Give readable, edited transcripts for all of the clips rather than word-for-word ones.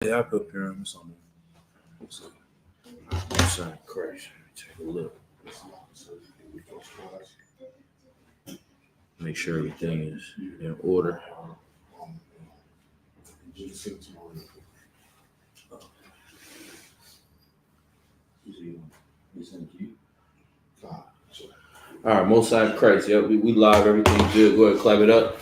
Yeah, I put pyramids on the side. Crash. Take a look. Make sure everything is in order. All right, most side Christ. Yep, we live. Everything's good. Go ahead, clap it up.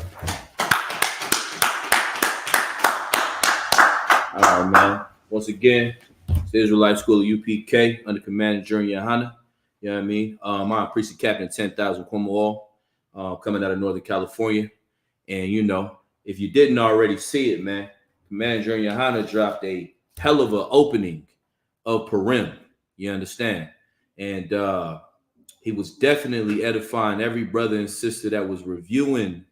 All right, man. Once again, it's the Israelite School of UPK under command of Jeremy Yohana. You know what I mean? I'm Priest Captain 10,000 Cuomo, coming out of Northern California. And, you know, if you didn't already see it, man, Commander Jeremy Yohana dropped a hell of an opening of Purim. You understand? And he was definitely edifying every brother and sister that was reviewing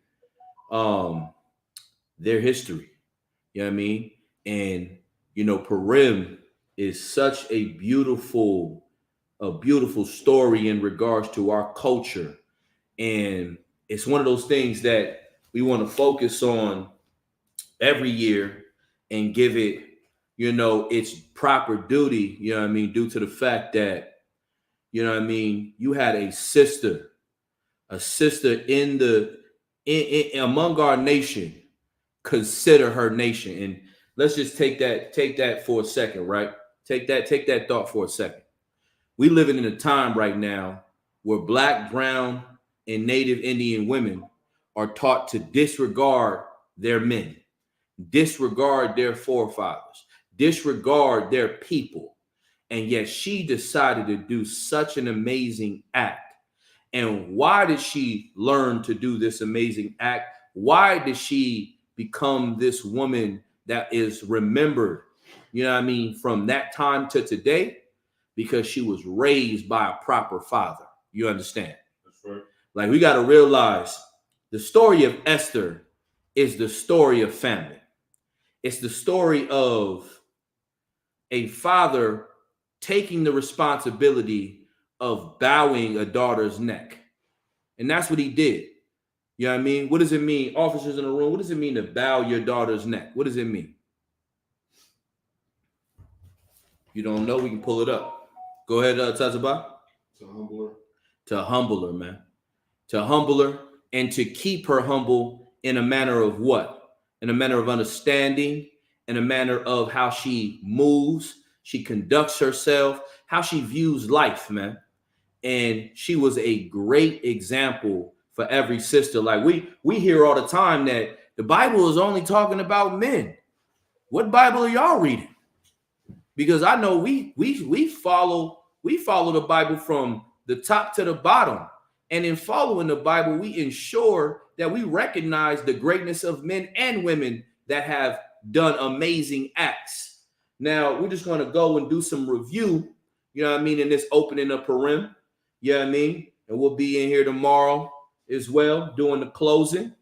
their history. You know what I mean? And, you know, Purim is such a beautiful story in regards to our culture. And it's one of those things that we want to focus on every year and give it, you know, its proper duty, you know what I mean, due to the fact that, you know what I mean, you had a sister in among our nation, consider her nation. And let's just take that for a second, right? Take that thought for a second. We living in a time right now where Black, brown, and Native Indian women are taught to disregard their men, disregard their forefathers, disregard their people. And yet she decided to do such an amazing act. And why did she learn to do this amazing act? Why did she become this woman that is remembered, you know what I mean, from that time to today? Because she was raised by a proper father. You understand? That's right. Like, we got to realize the story of Esther is the story of family. It's the story of a father taking the responsibility of bowing a daughter's neck. And that's what he did. You know what I mean? What does it mean? Officers in the room, what does it mean to bow your daughter's neck? What does it mean? You don't know? We can pull it up. Go ahead, Tazaba. To humble her. To humble her, man. To humble her and to keep her humble in a manner of what? In a manner of understanding, in a manner of how she moves, she conducts herself, how she views life, man. And she was a great example for every sister. Like, we hear all the time that the Bible is only talking about men. What Bible are y'all reading? Because I know we follow the Bible from the top to the bottom. And in following the Bible, we ensure that we recognize the greatness of men and women that have done amazing acts. Now, we're just going to go and do some review, you know what I mean, in this opening of Purim, you know what I mean? And we'll be in here tomorrow as well, doing the closing.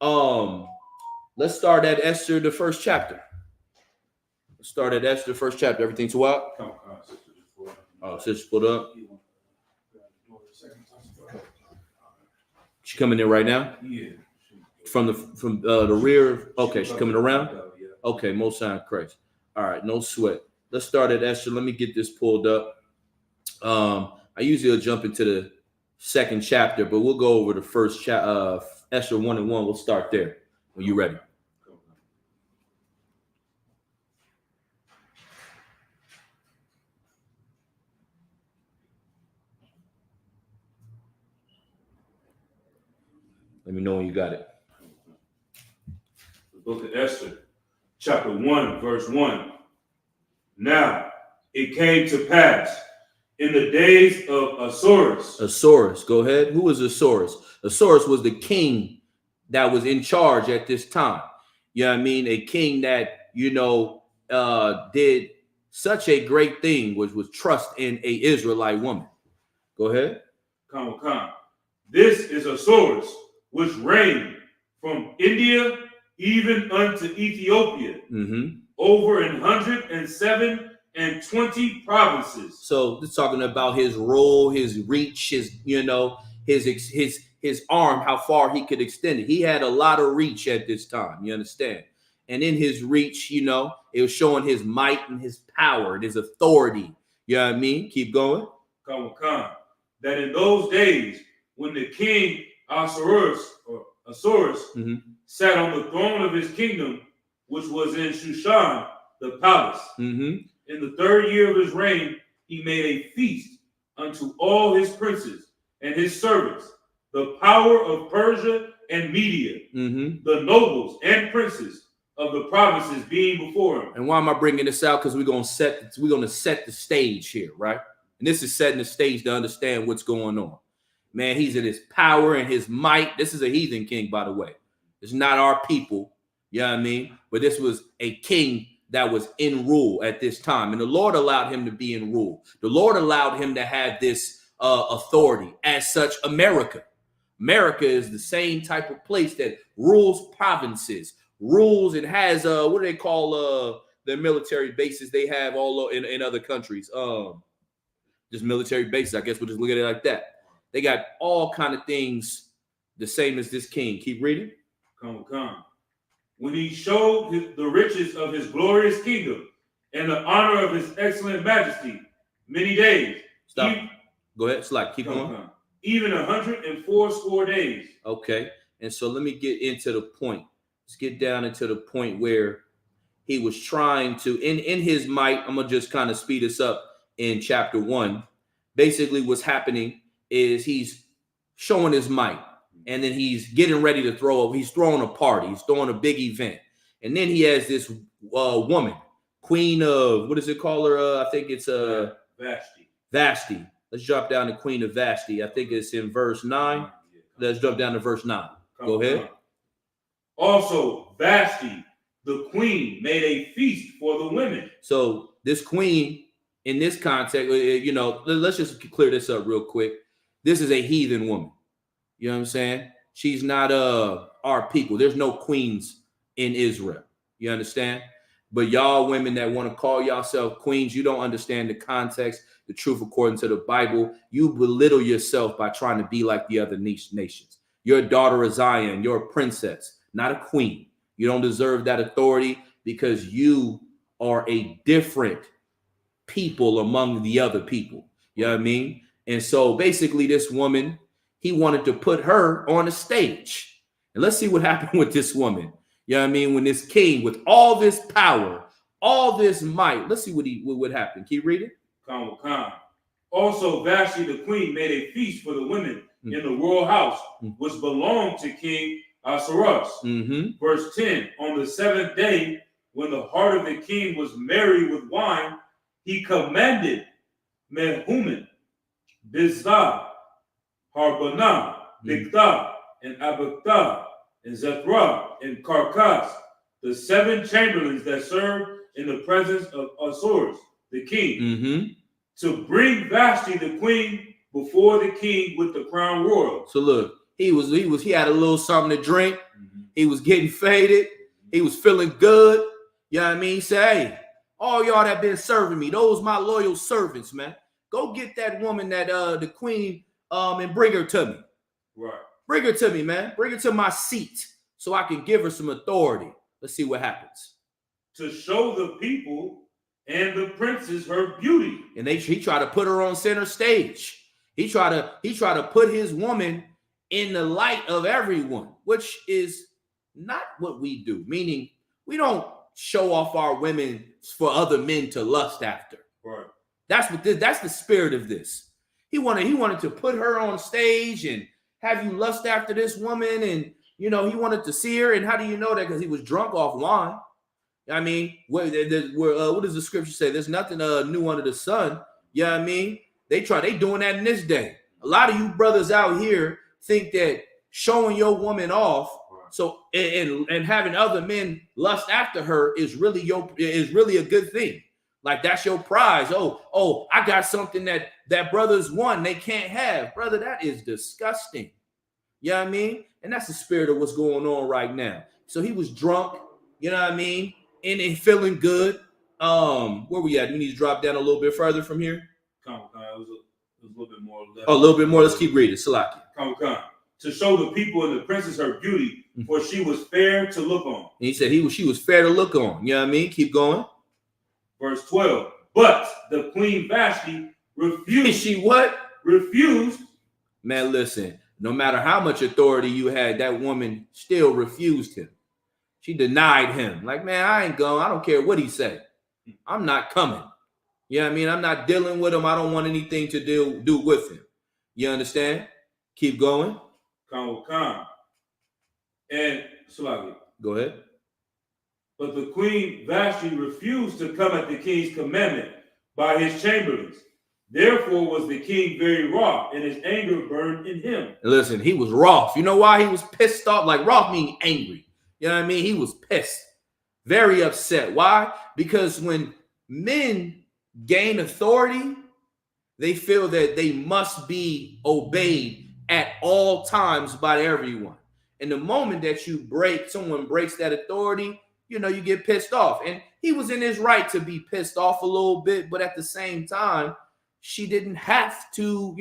Let's start at Esther, the first chapter. Let's start at Esther, the first chapter. Everything to up? Oh, sister put up. She coming in right now? Yeah. From the rear. Okay, she's coming around. Okay, most sign Christ. All right, no sweat. Let's start at Esther. Let me get this pulled up. I usually will jump into the second chapter, but we'll go over the first chapter. Esther 1 and 1. We'll start there when you're ready. Let me know when you got it. The book of Esther, chapter 1, verse 1. Now it came to pass in the days of Ahasuerus. Ahasuerus, go ahead. Who was Ahasuerus? Ahasuerus was the king that was in charge at this time. You know what I mean? A king that, you know, did such a great thing, which was trust in a Israelite woman. Go ahead. Come. This is Ahasuerus, which reigned from India even unto Ethiopia, over 127 provinces. So it's talking about his role, his reach, his, you know, his arm, how far he could extend it. He had a lot of reach at this time. You understand? and in his reach, you know, it was showing his might and his power and his authority. You know what I mean? Keep going. Khan, that in those days when the king Asuerus sat on the throne of his kingdom, which was in Shushan, the palace. In the 3rd year of his reign, he made a feast unto all his princes and his servants, the power of Persia and Media, the nobles and princes of the provinces being before him. And why am I bringing this out? Because we're gonna set the stage here, right? And this is setting the stage to understand what's going on. Man, he's in his power and his might. This is a heathen king, by the way. It's not our people, you know what I mean? But this was a king that was in rule at this time. And the Lord allowed him to be in rule. The Lord allowed him to have this authority. As such, America is the same type of place that rules provinces, rules and has, what do they call their military bases they have all in other countries? Just military bases, I guess we'll just look at it like that. They got all kind of things the same as this king. Keep reading. Come. When he showed the riches of his glorious kingdom and the honor of his excellent majesty many days. Stop. Go ahead, Slack. Keep going. Even 180 days. Okay. And so let me get into the point. Let's get down into the point where he was trying to, in his might, I'm going to just kind of speed us up in chapter 1. Basically, what's happening is he's showing his might. And then he's getting ready to he's throwing a party. He's throwing a big event. And then he has this woman, queen of, what does it call her? I think it's Vashti. Let's drop down to Queen of Vashti. I think it's in verse 9. Let's drop down to verse 9. Go ahead. Also, Vashti, the queen, made a feast for the women. So this queen, in this context, you know, let's just clear this up real quick. This is a heathen woman. You know what I'm saying? She's not our people. There's no queens in Israel. You understand? But y'all women that want to call yourself queens, you don't understand the context, the truth according to the Bible. You belittle yourself by trying to be like the other nations. You're a daughter of Zion. You're a princess, not a queen. You don't deserve that authority because you are a different people among the other people. You know what I mean? And so basically this woman, he wanted to put her on a stage. And let's see what happened with this woman. You know what I mean? When this king, with all this power, all this might, let's see what happened. Keep reading. Khan. Also, Vashti the queen made a feast for the women in the royal house, which belonged to King Ahasuerus. Verse 10, on the 7th day, when the heart of the king was merry with wine, he commanded Mehuman, Biztha, Harbonah, Bigtha, and Abagtha, and Zethra, and Carcass, the 7 chamberlains that served in the presence of Ahasuerus, the king, to bring Vashti the queen before the king with the crown royal. So look, he had a little something to drink. He was getting faded. He was feeling good. You know what I mean? He said, hey, all y'all that been serving me, those my loyal servants, man. Go get that woman, that the queen, and bring her to me. Right. Bring her to me, man. Bring her to my seat so I can give her some authority. Let's see what happens. To show the people and the princes her beauty. And he tried to put her on center stage. He tried to put his woman in the light of everyone, which is not what we do. Meaning, we don't show off our women for other men to lust after. Right. That's the spirit of this. He wanted to put her on stage and have you lust after this woman, and you know, he wanted to see her. And how do you know that? Because he was drunk off wine. I mean, what does the scripture say? There's nothing new under the sun. You know what I mean? They doing that in this day. A lot of you brothers out here think that showing your woman off, so and having other men lust after her is really a good thing. Like that's your prize. Oh, I got something that brothers want they can't have. Brother, that is disgusting. You know what I mean? And that's the spirit of what's going on right now. So he was drunk, you know what I mean? And feeling good. Where we at? We need to drop down a little bit further from here. It was a little bit more. A little bit more. Let's keep reading. Salaki. to show the people and the princess her beauty, for she was fair to look on. And he said she was fair to look on. You know what I mean? Keep going. Verse 12. But the queen Vashti refused. She what? Refused. Man, listen, no matter how much authority you had, that woman still refused him. She denied him. Like, man, I ain't going. I don't care what he said. I'm not coming. You know what I mean? I'm not dealing with him. I don't want anything to do with him. You understand? Keep going. Come. And Salaki. Go ahead. But the queen Vashti refused to come at the king's commandment by his chamberlains. Therefore was the king very wroth, and his anger burned in him. Listen, he was wroth. You know why he was pissed off? Like, wroth meaning angry. You know what I mean? He was pissed. Very upset. Why? Because when men gain authority, they feel that they must be obeyed at all times by everyone. And the moment that someone breaks that authority, you know, you get pissed off. And he was in his right to be pissed off a little bit, but at the same time, she didn't have to,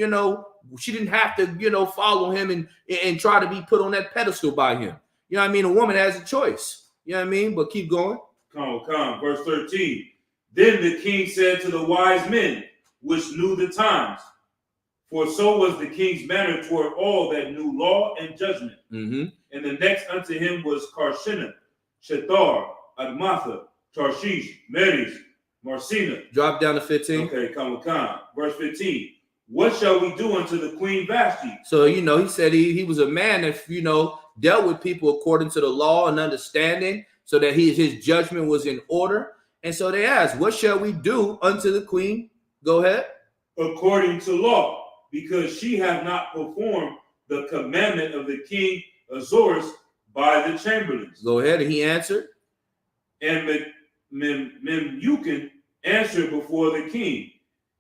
follow him and try to be put on that pedestal by him. You know what I mean? A woman has a choice. You know what I mean? But keep going. Come. Verse 13. Then the king said to the wise men, which knew the times, for so was the king's manner toward all that knew law and judgment. Mm-hmm. And the next unto him was Karshena, Shethar, Admatha, Tarshish, Meres, Marcina. Drop down to 15. Okay, come. Verse 15. What shall we do unto the queen Vashti? So, he said he was a man that, dealt with people according to the law and understanding, so that his judgment was in order. And so they asked, what shall we do unto the queen? Go ahead. According to law, because she have not performed the commandment of the king Ahasuerus by the chamberlains. Go ahead. And he answered. And Memucan answered before the king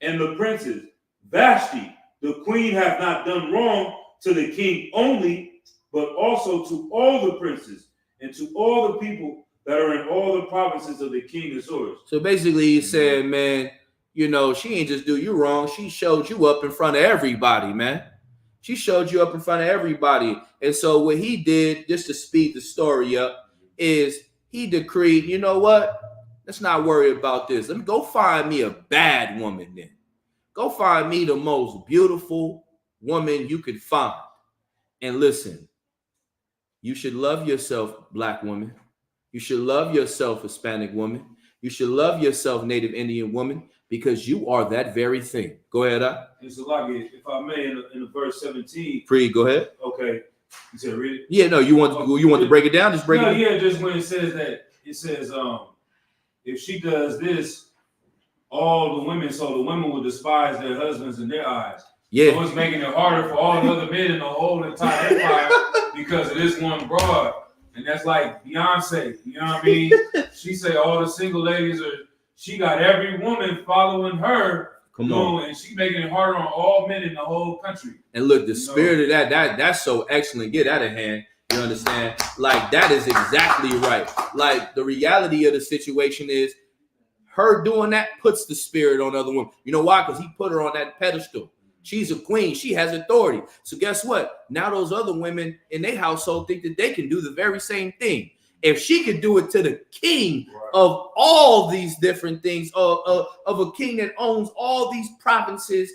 and the princes, Vashti, the queen, hath not done wrong to the king only, but also to all the princes and to all the people that are in all the provinces of the king Ahasuerus. So basically he's saying, man, she ain't just do you wrong. She showed you up in front of everybody, man. She showed you up in front of everybody. And so what he did, just to speed the story up, is he decreed, you know what? Let's not worry about this. Let me go find me a bad woman then. Go find me the most beautiful woman you could find. And listen, you should love yourself, Black woman. You should love yourself, Hispanic woman. You should love yourself, Native Indian woman, because you are that very thing. Go ahead, if I may, in the verse 17. Free, go ahead. Okay. You said read it? Yeah, no, you want to break it down? Just break it down. Yeah, just when it says if she does this, all the women will despise their husbands in their eyes. Yeah. So it's making it harder for all the other men in the whole entire empire because of this one broad. And that's like Beyonce, you know what I mean? She say all the single ladies she got every woman following her. Come on. And she making it harder on all men in the whole country. And look, the spirit of that's so excellent. Get out of hand. You understand? Like, that is exactly right. Like, the reality of the situation is her doing that puts the spirit on other women. You know why? Because he put her on that pedestal. She's a queen. She has authority. So guess what? Now those other women in their household think that they can do the very same thing. If she could do it to the king of all these different things, of a king that owns all these provinces,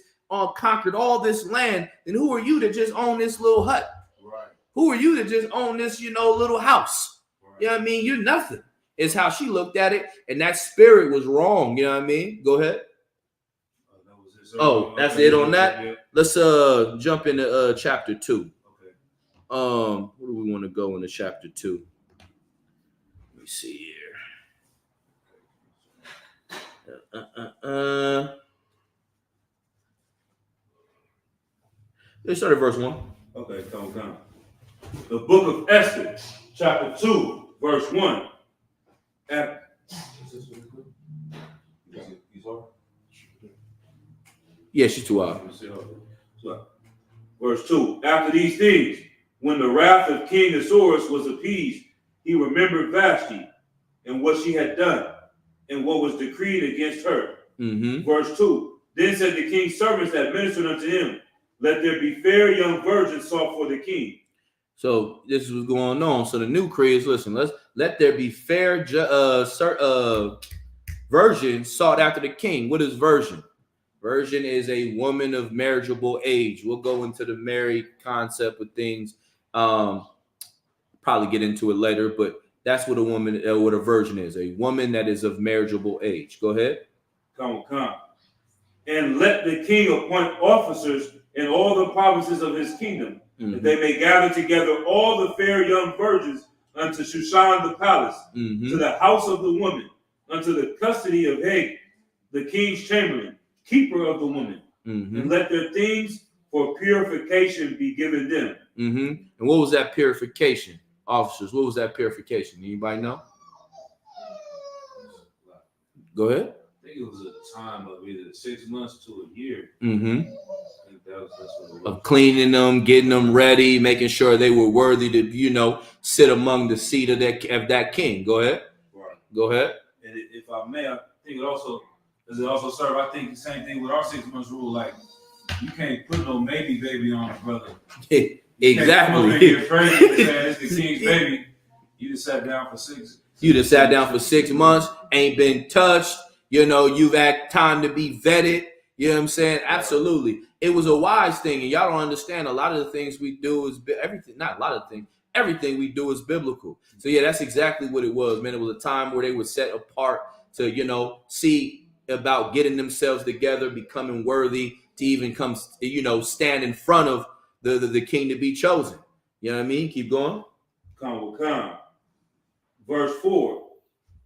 conquered all this land, then who are you to just own this little hut? Right. Who are you to just own this, little house? Right. You know what I mean? You're nothing. Is how she looked at it, and that spirit was wrong. You know what I mean? Go ahead. Oh, that's it on that. Yeah. Let's jump into chapter 2. Okay. Where do we want to go into chapter 2? Let me see here. Let's start at verse 1. Okay, come. The book of Esther, chapter 2, verse 1. Yeah, she's too high. Verse 2. After these things, when the wrath of King Ahasuerus was appeased, he remembered Vashti and what she had done and what was decreed against her. Mm-hmm. Verse 2. Then said the king's servants that ministered unto him, let there be fair young virgins sought for the king. So this is what's going on. So the new creeds, listen, let there be fair virgin sought after the king. What is virgin? Virgin is a woman of marriageable age. We'll go into the married concept of things. Probably get into it later, but that's what a woman, what a virgin is. A woman that is of marriageable age. Go ahead. Come. And let the king appoint officers in all the provinces of his kingdom, that they may gather together all the fair young virgins unto Shushan the palace, to the house of the woman, unto the custody of Hag, the king's chamberlain, keeper of the woman, and let their things for purification be given them. And what was that purification, officers? What was that purification? Anybody know? Go ahead. I think it was a time of either 6 months to a year. Of cleaning them, getting them ready, making sure they were worthy to, sit among the seat of that king. Go ahead. Right. Go ahead. And if I may, I think it also serve. I think the same thing with our 6 months rule. Like, you can't put no baby on a brother. Exactly. You're afraid of saying it's the king's baby. You just sat down for 6. You just sat down for 6 months, ain't been touched. You've had time to be vetted. You know what I'm saying? Absolutely. It was a wise thing, and y'all don't understand. A lot of the things we do is everything. Not a lot of things. Everything we do is biblical. So yeah, that's exactly what it was, man. It was a time where they were set apart to, see about getting themselves together, becoming worthy to even come, stand in front of the king to be chosen. You know what I mean? Keep going. Come. Verse 4.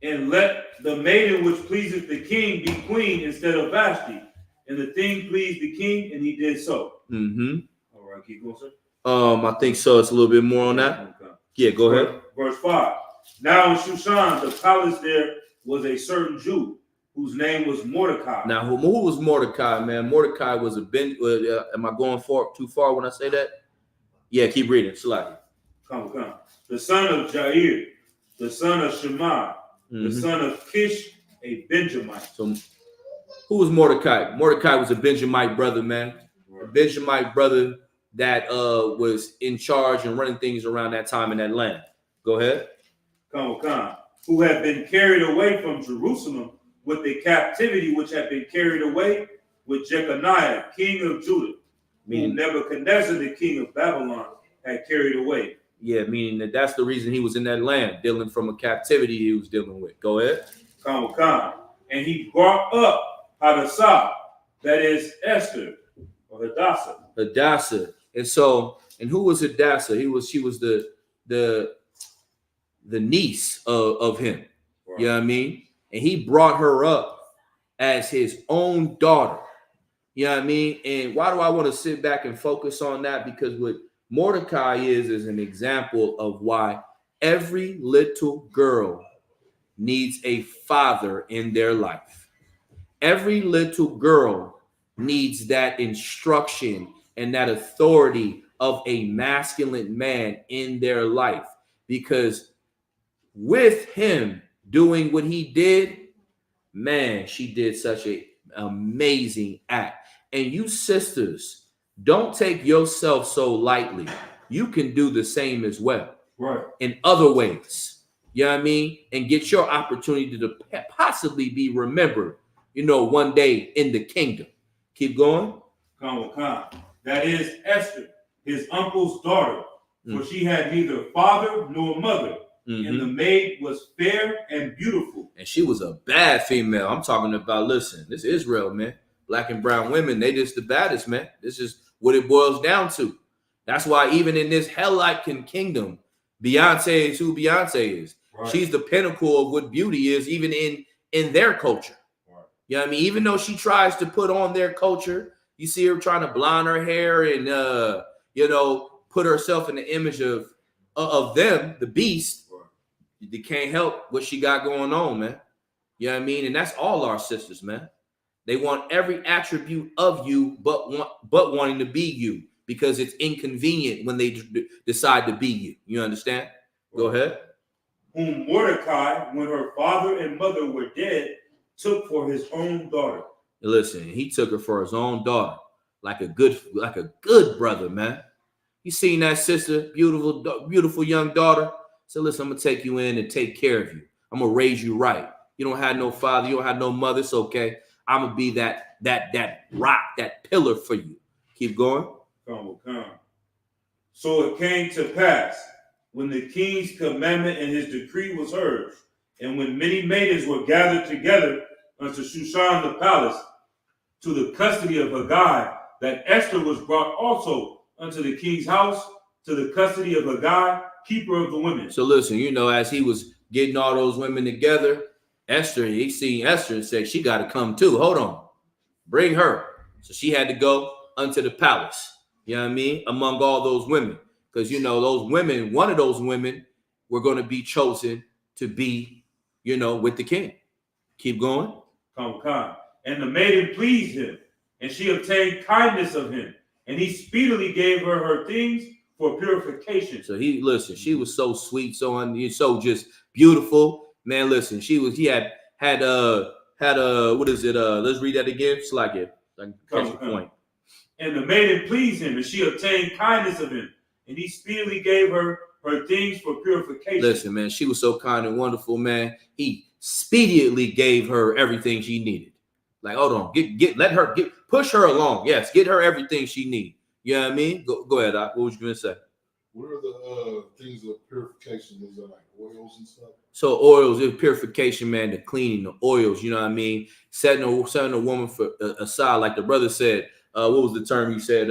And let the maiden which pleaseth the king be queen instead of Vashti. And the thing pleased the king, and he did so. All right, keep going, sir. I think so. It's a little bit more on that. Yeah, go ahead. Verse 5. Now in Shushan, the palace there, was a certain Jew whose name was Mordecai. Now, who was Mordecai, man? Mordecai was am I going too far when I say that? Yeah, keep reading. Salaki. Come. The son of Jair, the son of Shema, the son of Kish, a Benjamite. So, who was Mordecai? Mordecai was a Benjamite brother, man. Right. A Benjamite brother that was in charge and running things around that time in that land. Go ahead. Come. Who had been carried away from Jerusalem with the captivity which had been carried away with Jeconiah, king of Judah, whom Nebuchadnezzar, the king of Babylon, had carried away. Yeah, meaning that's the reason he was in that land, dealing from a captivity he was dealing with. Go ahead. Come. And he brought up Hadassah, that is Esther, or Hadassah. And who was Hadassah? She was the niece of him. Right. You know what I mean? And he brought her up as his own daughter. You know what I mean? And why do I want to sit back and focus on that? Because what Mordecai is an example of why every little girl needs a father in their life. Every little girl needs that instruction and that authority of a masculine man in their life, because with him doing what he did, man, she did such an amazing act. And you sisters, don't take yourself so lightly. You can do the same as well. Right. In other ways. You know what I mean? And get your opportunity to possibly be remembered, one day in the kingdom. Keep going. Come. That is Esther, his uncle's daughter, for she had neither father nor mother. And the maid was fair and beautiful. And she was a bad female. I'm talking about, listen, this is Israel, man. Black and brown women, they just the baddest, man. This is what it boils down to. That's why even in this hell-like kingdom, Beyonce is who Beyonce is. Right. She's the pinnacle of what beauty is, even in their culture. Right. You know what I mean? Even though she tries to put on their culture, you see her trying to blonde her hair and put herself in the image of them, the beast. Right. They can't help what she got going on, man. You know what I mean? And that's all our sisters, man. They want every attribute of you, but wanting to be you, because it's inconvenient when they decide to be you. You understand? Right. Go ahead. Whom Mordecai, when her father and mother were dead, took for his own daughter. Listen, he took her for his own daughter. like a good brother, man. You seen that sister, beautiful young daughter. So listen, I'm gonna take you in and take care of you. I'm gonna raise you right. You don't have no father, you don't have no mother. It's okay. I'm gonna be that rock, that pillar for you. Keep going. Come. So it came to pass when the king's commandment and his decree was heard, and when many maidens were gathered together unto Shushan the palace to the custody of Haggai, that Esther was brought also unto the king's house to the custody of Haggai, keeper of the women. So listen, as he was getting all those women together, he seen Esther and said, she got to come too. Hold on. Bring her. So she had to go unto the palace. You know what I mean? Among all those women. Because, those women, one of those women were going to be chosen to be, with the king. Keep going. Come. And the maiden pleased him, and she obtained kindness of him. And he speedily gave her things for purification. So she was so sweet, so just beautiful. Man, listen, he had what is it? Let's read that again. It's like it. I can catch the point. And the maiden pleased him, and she obtained kindness of him. And he speedily gave her things for purification. Listen, man, she was so kind and wonderful, man. He speedily gave her everything she needed. Like, hold on, push her along. Yes, get her everything she needs. You know what I mean? Go ahead, Doc. What was you gonna say? What are the things of purification? Is there like oils and stuff? So oils is purification, man. The cleaning, the oils. You know what I mean? Setting a woman for aside, like the brother said. What was the term you said?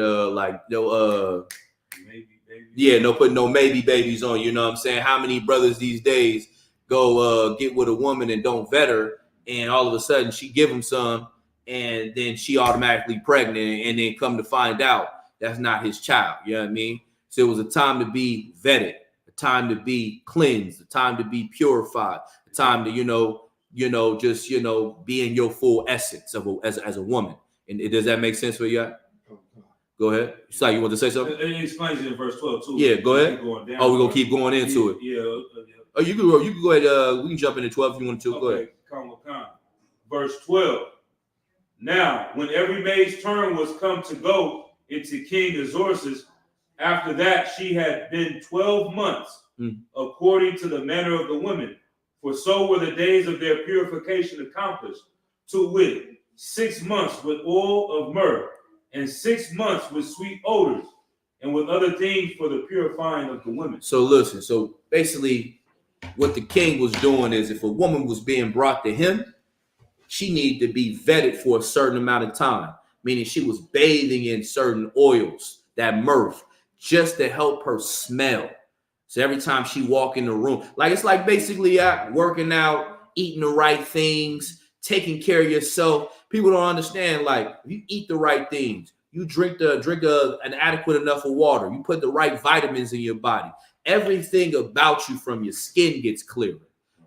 Maybe. Yeah, no putting no maybe babies on. You know what I'm saying? How many brothers these days go get with a woman and don't vet her, and all of a sudden she give them some, and then she automatically pregnant, and then come to find out that's not his child. You know what I mean? So it was a time to be vetted, a time to be cleansed, a time to be purified, a time to just be in your full essence as a woman. And does that make sense for you? Go ahead. So you want to say something? It explains it in verse 12 too. Yeah, go ahead. We're gonna keep going into it. Yeah. Oh, you can go ahead. We can jump into 12 if you want to. Go ahead. Come. Verse 12. Now, when every maid's turn was come to go into King Ahasuerus, after that she had been 12 months, according to the manner of the women, for so were the days of their purification accomplished, to wit, 6 months with oil of myrrh, and 6 months with sweet odors, and with other things for the purifying of the women. So listen, so basically what the king was doing is if a woman was being brought to him, she needed to be vetted for a certain amount of time, meaning she was bathing in certain oils, that myrrh, just to help her smell. So every time she walk in the room, it's like basically working out, eating the right things, taking care of yourself. People don't understand, if you eat the right things, you drink an adequate enough of water, you put the right vitamins in your body, everything about you from your skin gets clearer.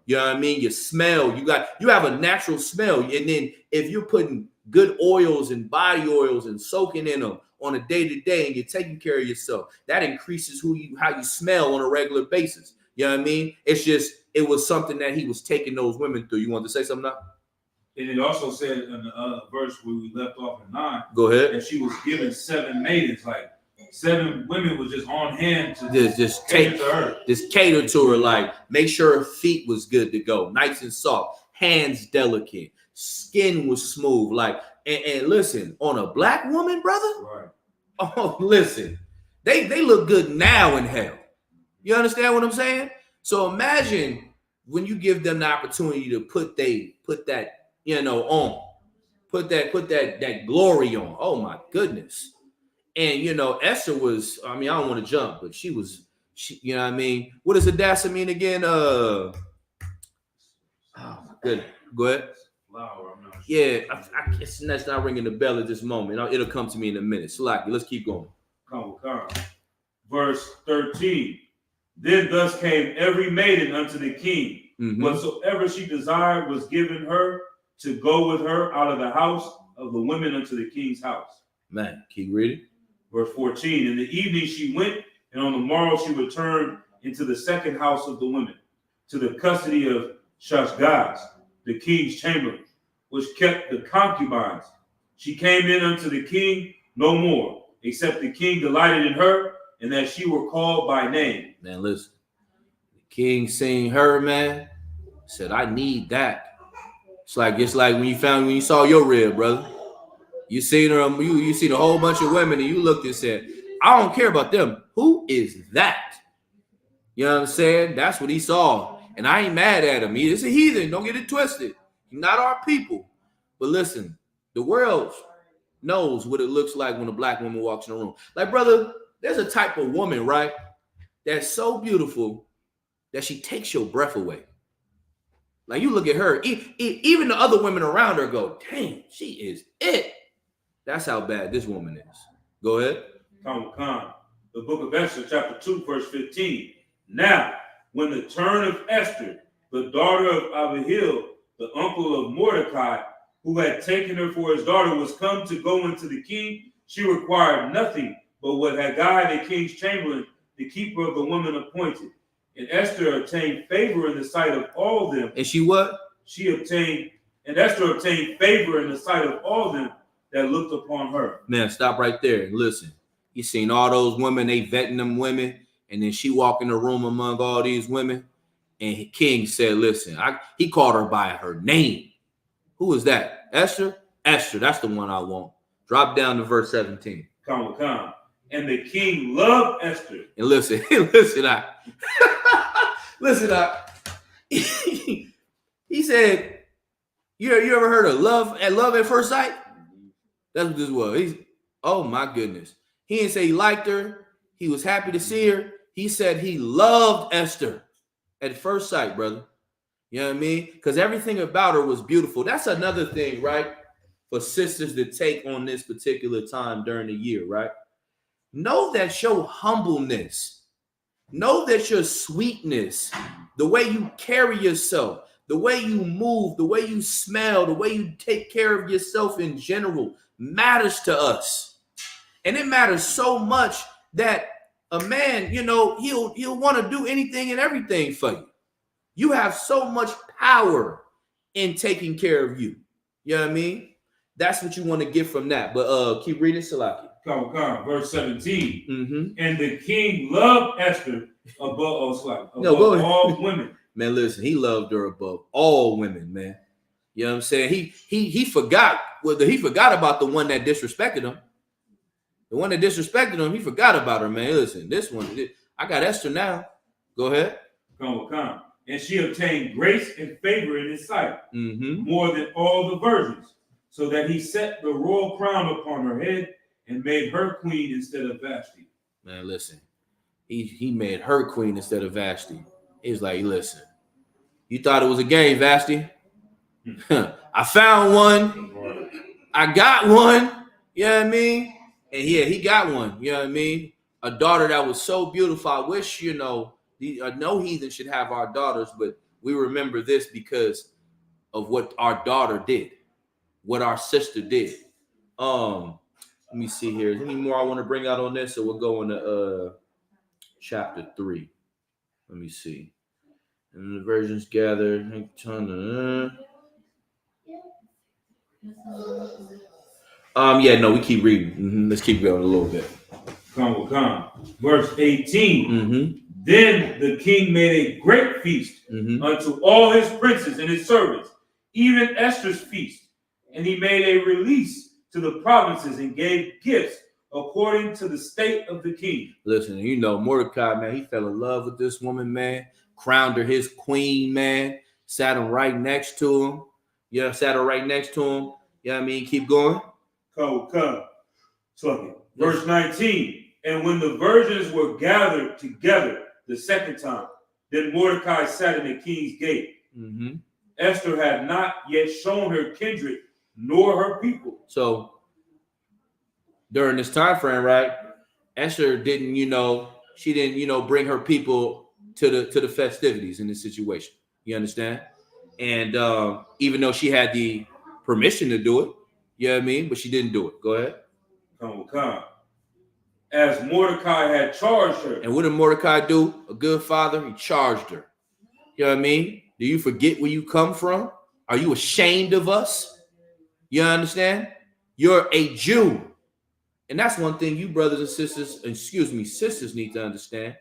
You know what I mean? Your smell, you have a natural smell. And then if you're putting good oils and body oils and soaking in them on a day-to-day and you're taking care of yourself, that increases how you smell on a regular basis. You know what I mean? It was something that he was taking those women through. You want to say something now? And it also said in the verse where we left off in 9, go ahead, that she was given 7 maidens, 7 women was just on hand to just cater to her, make sure her feet was good to go, nice and soft, hands delicate, skin was smooth, and listen, on a black woman, brother, right? Oh, listen, they look good now in hell. You understand what I'm saying? So imagine when you give them the opportunity to put that on, put that glory on. Oh my goodness. And Esther was, I don't want to jump, but she, you know what I mean? What does Hadassah mean again? Oh my goodness. Go ahead. Flower, I'm not sure. Yeah, I guess that's not ringing the bell at this moment. It'll come to me in a minute. So let's keep going. Come. Verse 13. Then thus came every maiden unto the king. Whatsoever she desired was given her to go with her out of the house of the women unto the king's house. Man, keep reading. Verse 14. In the evening she went, and on the morrow she returned into the second house of the women, to the custody of Shashgaz, the king's chamberlain, which kept the concubines. She came in unto the king no more, except the king delighted in her, and that she were called by name. Man, listen. The king seen her, man. Said, I need that. It's like when you saw your rib, brother. You seen her, you seen a whole bunch of women, and you looked and said, I don't care about them. Who is that? You know what I'm saying? That's what he saw. And I ain't mad at him. He's a heathen. Don't get it twisted. He's not our people. But listen, the world knows what it looks like when a black woman walks in a room. Like, brother, there's a type of woman, right, that's so beautiful that she takes your breath away. Like, you look at her, even the other women around her go, dang, she is it. That's how bad this woman is. Go ahead. Khan. The book of Esther, chapter 2, verse 15. Now, when the turn of Esther, the daughter of Abihail, the uncle of Mordecai, who had taken her for his daughter, was come to go into the king, she required nothing but what Haggai, the king's chamberlain, the keeper of the woman, appointed. And Esther obtained favor in the sight of all them. And she what? Esther obtained favor in the sight of all them that looked upon her. Man, stop right there and listen. You seen all those women, they vetting them women, and then she walk in the room among all these women, and King said, listen, he called her by her name. Who is that? Esther? Esther, that's the one I want. Drop down to verse 17. Come. And the king loved Esther. And listen, he said, you ever heard of love at first sight? That's what this was. Oh my goodness. He didn't say he liked her. He was happy to see her. He said he loved Esther at first sight, brother. You know what I mean? Because everything about her was beautiful. That's another thing, right? For sisters to take on this particular time during the year, right? Know that your humbleness, know that your sweetness, the way you carry yourself, the way you move, the way you smell, the way you take care of yourself in general matters to us. And it matters so much that a man, he'll want to do anything and everything for you. You have so much power in taking care of you. You know what I mean? That's what you want to get from that. But keep reading, Salaki. Verse 17. Mm-hmm. And the king loved Esther above all women. Man, listen, he loved her above all women, man. You know what I'm saying? He forgot he forgot about the one that disrespected him. The one that disrespected him, he forgot about her, man. Listen, this one, I got Esther now. Go ahead. Come. And she obtained grace and favor in his sight, mm-hmm. more than all the virgins, so that he set the royal crown upon her head and made her queen instead of Vashti. Man, listen, he made her queen instead of Vashti. He was like, listen, you thought it was a game, Vashti? I found one. I got one. You know what I mean? And yeah, he got one. You know what I mean? A daughter that was so beautiful. I wish, no heathen should have our daughters, but we remember this because of what our daughter did, what our sister did. Let me see here. Is there any more I want to bring out on this? So we'll go into chapter 3. Let me see. And the virgins gathered. We keep reading. Mm-hmm. Let's keep going a little bit. Come. Verse 18. Mm-hmm. Then the king made a great feast unto all his princes and his servants, even Esther's feast. And he made a release to the provinces and gave gifts according to the state of the king. Listen, Mordecai, man, he fell in love with this woman, man. Crowned her his queen, man. Sat him right next to him. Yeah, sat her right next to him. You know what I mean? Keep going. Come. Verse 19. And when the virgins were gathered together the second time, then Mordecai sat in the king's gate. Mm-hmm. Esther had not yet shown her kindred nor her people. So during this time frame, right, Esther didn't, she didn't, bring her people to the festivities in this situation. You understand? And even though she had the permission to do it, you know what I mean? But she didn't do it. Go ahead. Come. As Mordecai had charged her. And what did Mordecai do? A good father, he charged her. You know what I mean? Do you forget where you come from? Are you ashamed of us? You understand? You're a Jew. And that's one thing you brothers and sisters, sisters need to understand.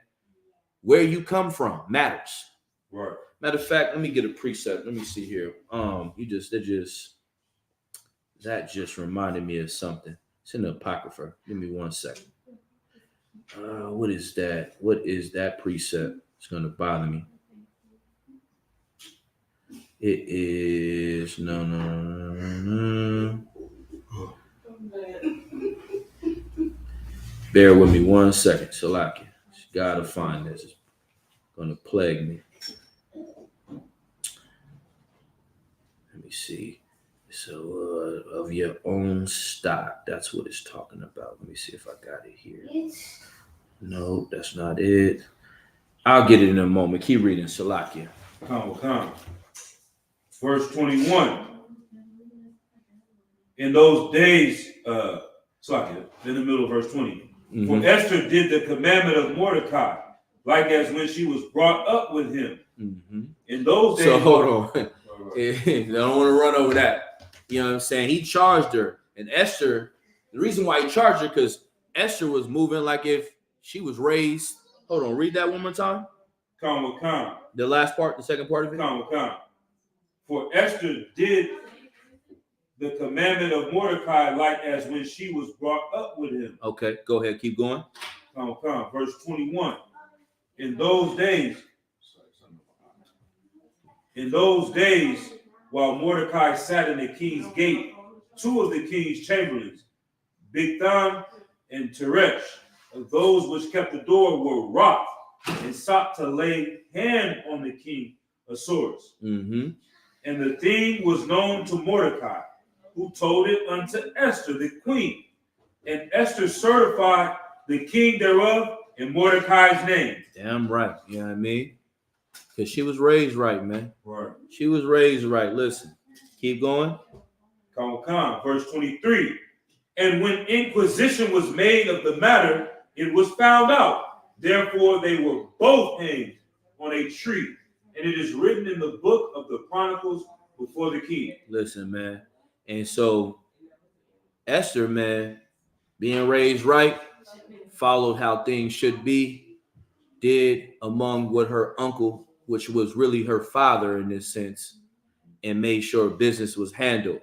Where you come from matters. Right. Matter of fact, let me get a precept. Let me see here. That just reminded me of something. It's in the Apocrypha. Give me 1 second. What is that? What is that precept? It's gonna bother me. It is no. Bear with me 1 second, Salaki. Gotta find this. It's gonna plague me. Let me see. So, of your own stock. That's what it's talking about. Let me see if I got it here. No, that's not it. I'll get it in a moment. Keep reading, Salakia. Come. Verse 21. In those days, Salakia, in the middle of verse 20. Mm-hmm. For Esther did the commandment of Mordecai, like as when she was brought up with him. Mm-hmm. In those days. So hold on. I don't want to run over that. You know what I'm saying? He charged her. And Esther, the reason why he charged her, because Esther was moving like if she was raised. Hold on, read that one more time. Come. The last part, the second part of it. Come. For Esther did the commandment of Mordecai, like as when she was brought up with him. Okay, go ahead, keep going. Come. Verse 21. In those days, while Mordecai sat in the king's gate, two of the king's chamberlains, Bigthan and Teresh, of those which kept the door, were wroth and sought to lay hand on the king Ahasuerus. Mm-hmm. And the thing was known to Mordecai, who told it unto Esther the queen. And Esther certified the king thereof in Mordecai's name. Damn right. You know what I mean? Because she was raised right, man. Right. She was raised right. Listen, keep going. Come. Verse 23. And when inquisition was made of the matter, it was found out. Therefore, they were both hanged on a tree. And it is written in the book of the Chronicles before the king. Listen, man. And so Esther, man, being raised right, followed how things should be, did among what her uncle, which was really her father in this sense, and made sure business was handled.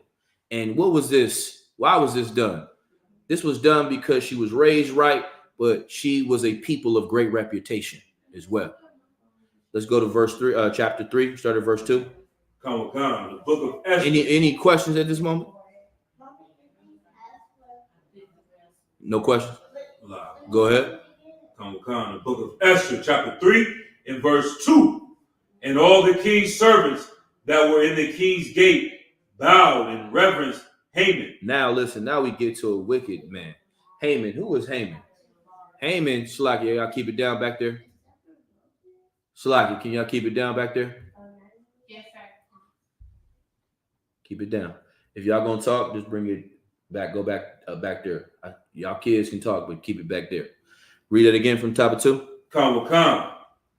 And what was this? Why was this done? This was done because she was raised right, but she was a people of great reputation as well. Let's go to verse 3, chapter 3, start at verse 2. Come. The book of Esther. Any questions at this moment? No questions? Go ahead. Come. The book of Esther, chapter 3, and verse 2. And all the king's servants that were in the king's gate bowed and reverenced Haman. Now listen, now we get to a wicked man. Haman, who was Haman? Haman, Shalaki, y'all keep it down back there. Shalaki, can y'all keep it down back there? Yes, sir. Keep it down. If y'all gonna talk, just bring it back, go back back there. Y'all kids can talk, but keep it back there. Read it again from top of 2. Come.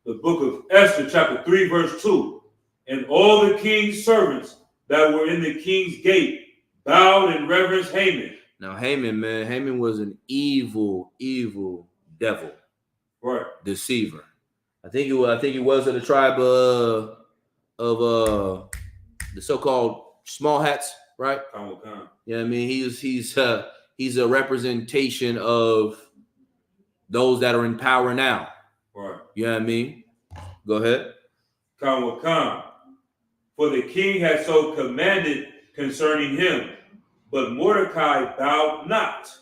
The book of Esther, chapter 3, verse 2. And all the king's servants that were in the king's gate bowed and reverenced Haman. Now Haman, man, Haman was an evil devil, Right. deceiver. I think he was of the tribe of the so-called small hats, right? Come. You know what I mean? He's a representation of those that are in power now. Right. You know what I mean? Go ahead. Come. For the king had so commanded concerning him, but Mordecai bowed not,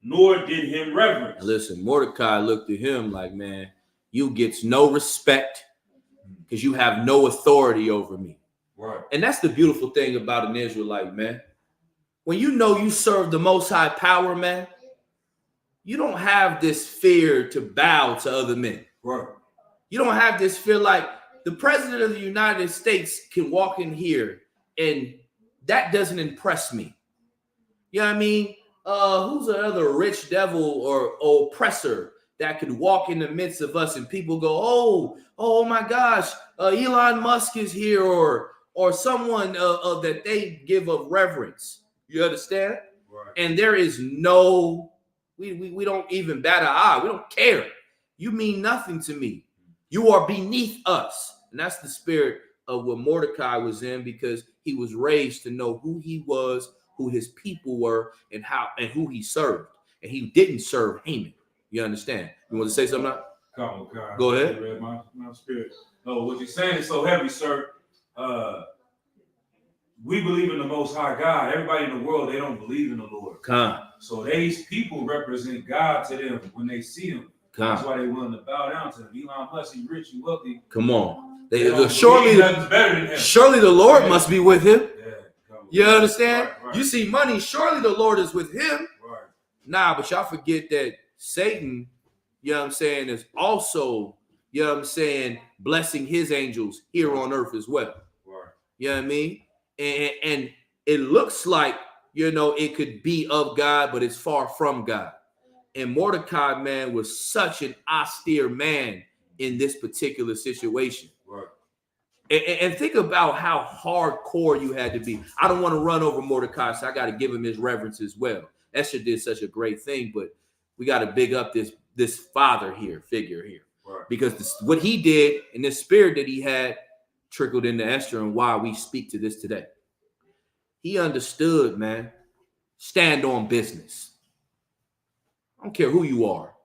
nor did him reverence. Listen, Mordecai looked at him like, man, you get no respect because you have no authority over me. Right. And that's the beautiful thing about an Israelite, man. When you know you serve the Most High power, man, you don't have this fear to bow to other men. Right. You don't have this fear like the president of the United States can walk in here and that doesn't impress me. You know what I mean? Who's another rich devil or oppressor that could walk in the midst of us and people go, oh my gosh, Elon Musk is here or someone that they give of reverence. You understand? Right. And there is no We don't even bat an eye. We don't care. You mean nothing to me. You are beneath us. And that's the spirit of what Mordecai was in, because he was raised to know who he was, who his people were, and who he served. And he didn't serve Haman. You understand? You want to say something now? Come on, God. Go ahead. Read my spirit. No, what you're saying is so heavy, sir. We believe in the Most High God. Everybody in the world, they don't believe in the Lord. Come. So these people represent God to them when they see him. That's why they willing to bow down to him. Elon Musk, he rich, he wealthy. Come on. Surely nothing's better than him. Surely the Lord must be with him. Yeah, you understand? Right. You see money, surely the Lord is with him. Right. Nah, but y'all forget that Satan, you know what I'm saying, is also, you know what I'm saying, blessing his angels here on earth as well. Right. You know what I mean? And it looks like, you know, it could be of God, but it's far from God. And Mordecai, man, was such an austere man in this particular situation. Right. And think about how hardcore you had to be. I don't want to run over Mordecai, so I got to give him his reverence as well. Esther did such a great thing, but we got to big up this figure here. Right. Because what he did and the spirit that he had trickled into Esther, and why we speak to this today. He understood, man, stand on business. I don't care who you are.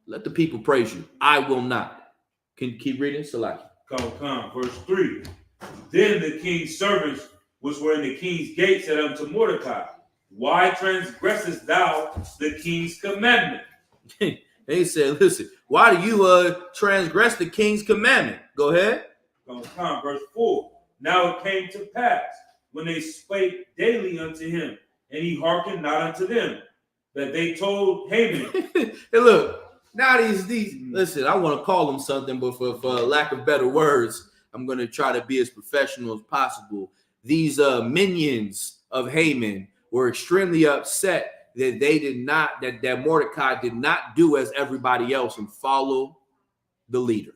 Let the people praise you. I will not. Can you keep reading, Salaki? Come. Verse 3. Then the king's servants which were in the king's gate said unto Mordecai, why transgressest thou the king's commandment? They said, listen, why do you transgress the king's commandment? Go ahead. Come. Verse 4. Now it came to pass, when they spake daily unto him, and he hearkened not unto them, that they told Haman. Hey, look, now these listen, I want to call them something, but for lack of better words, I'm going to try to be as professional as possible. These minions of Haman were extremely upset that they did not, that Mordecai did not do as everybody else and follow the leader.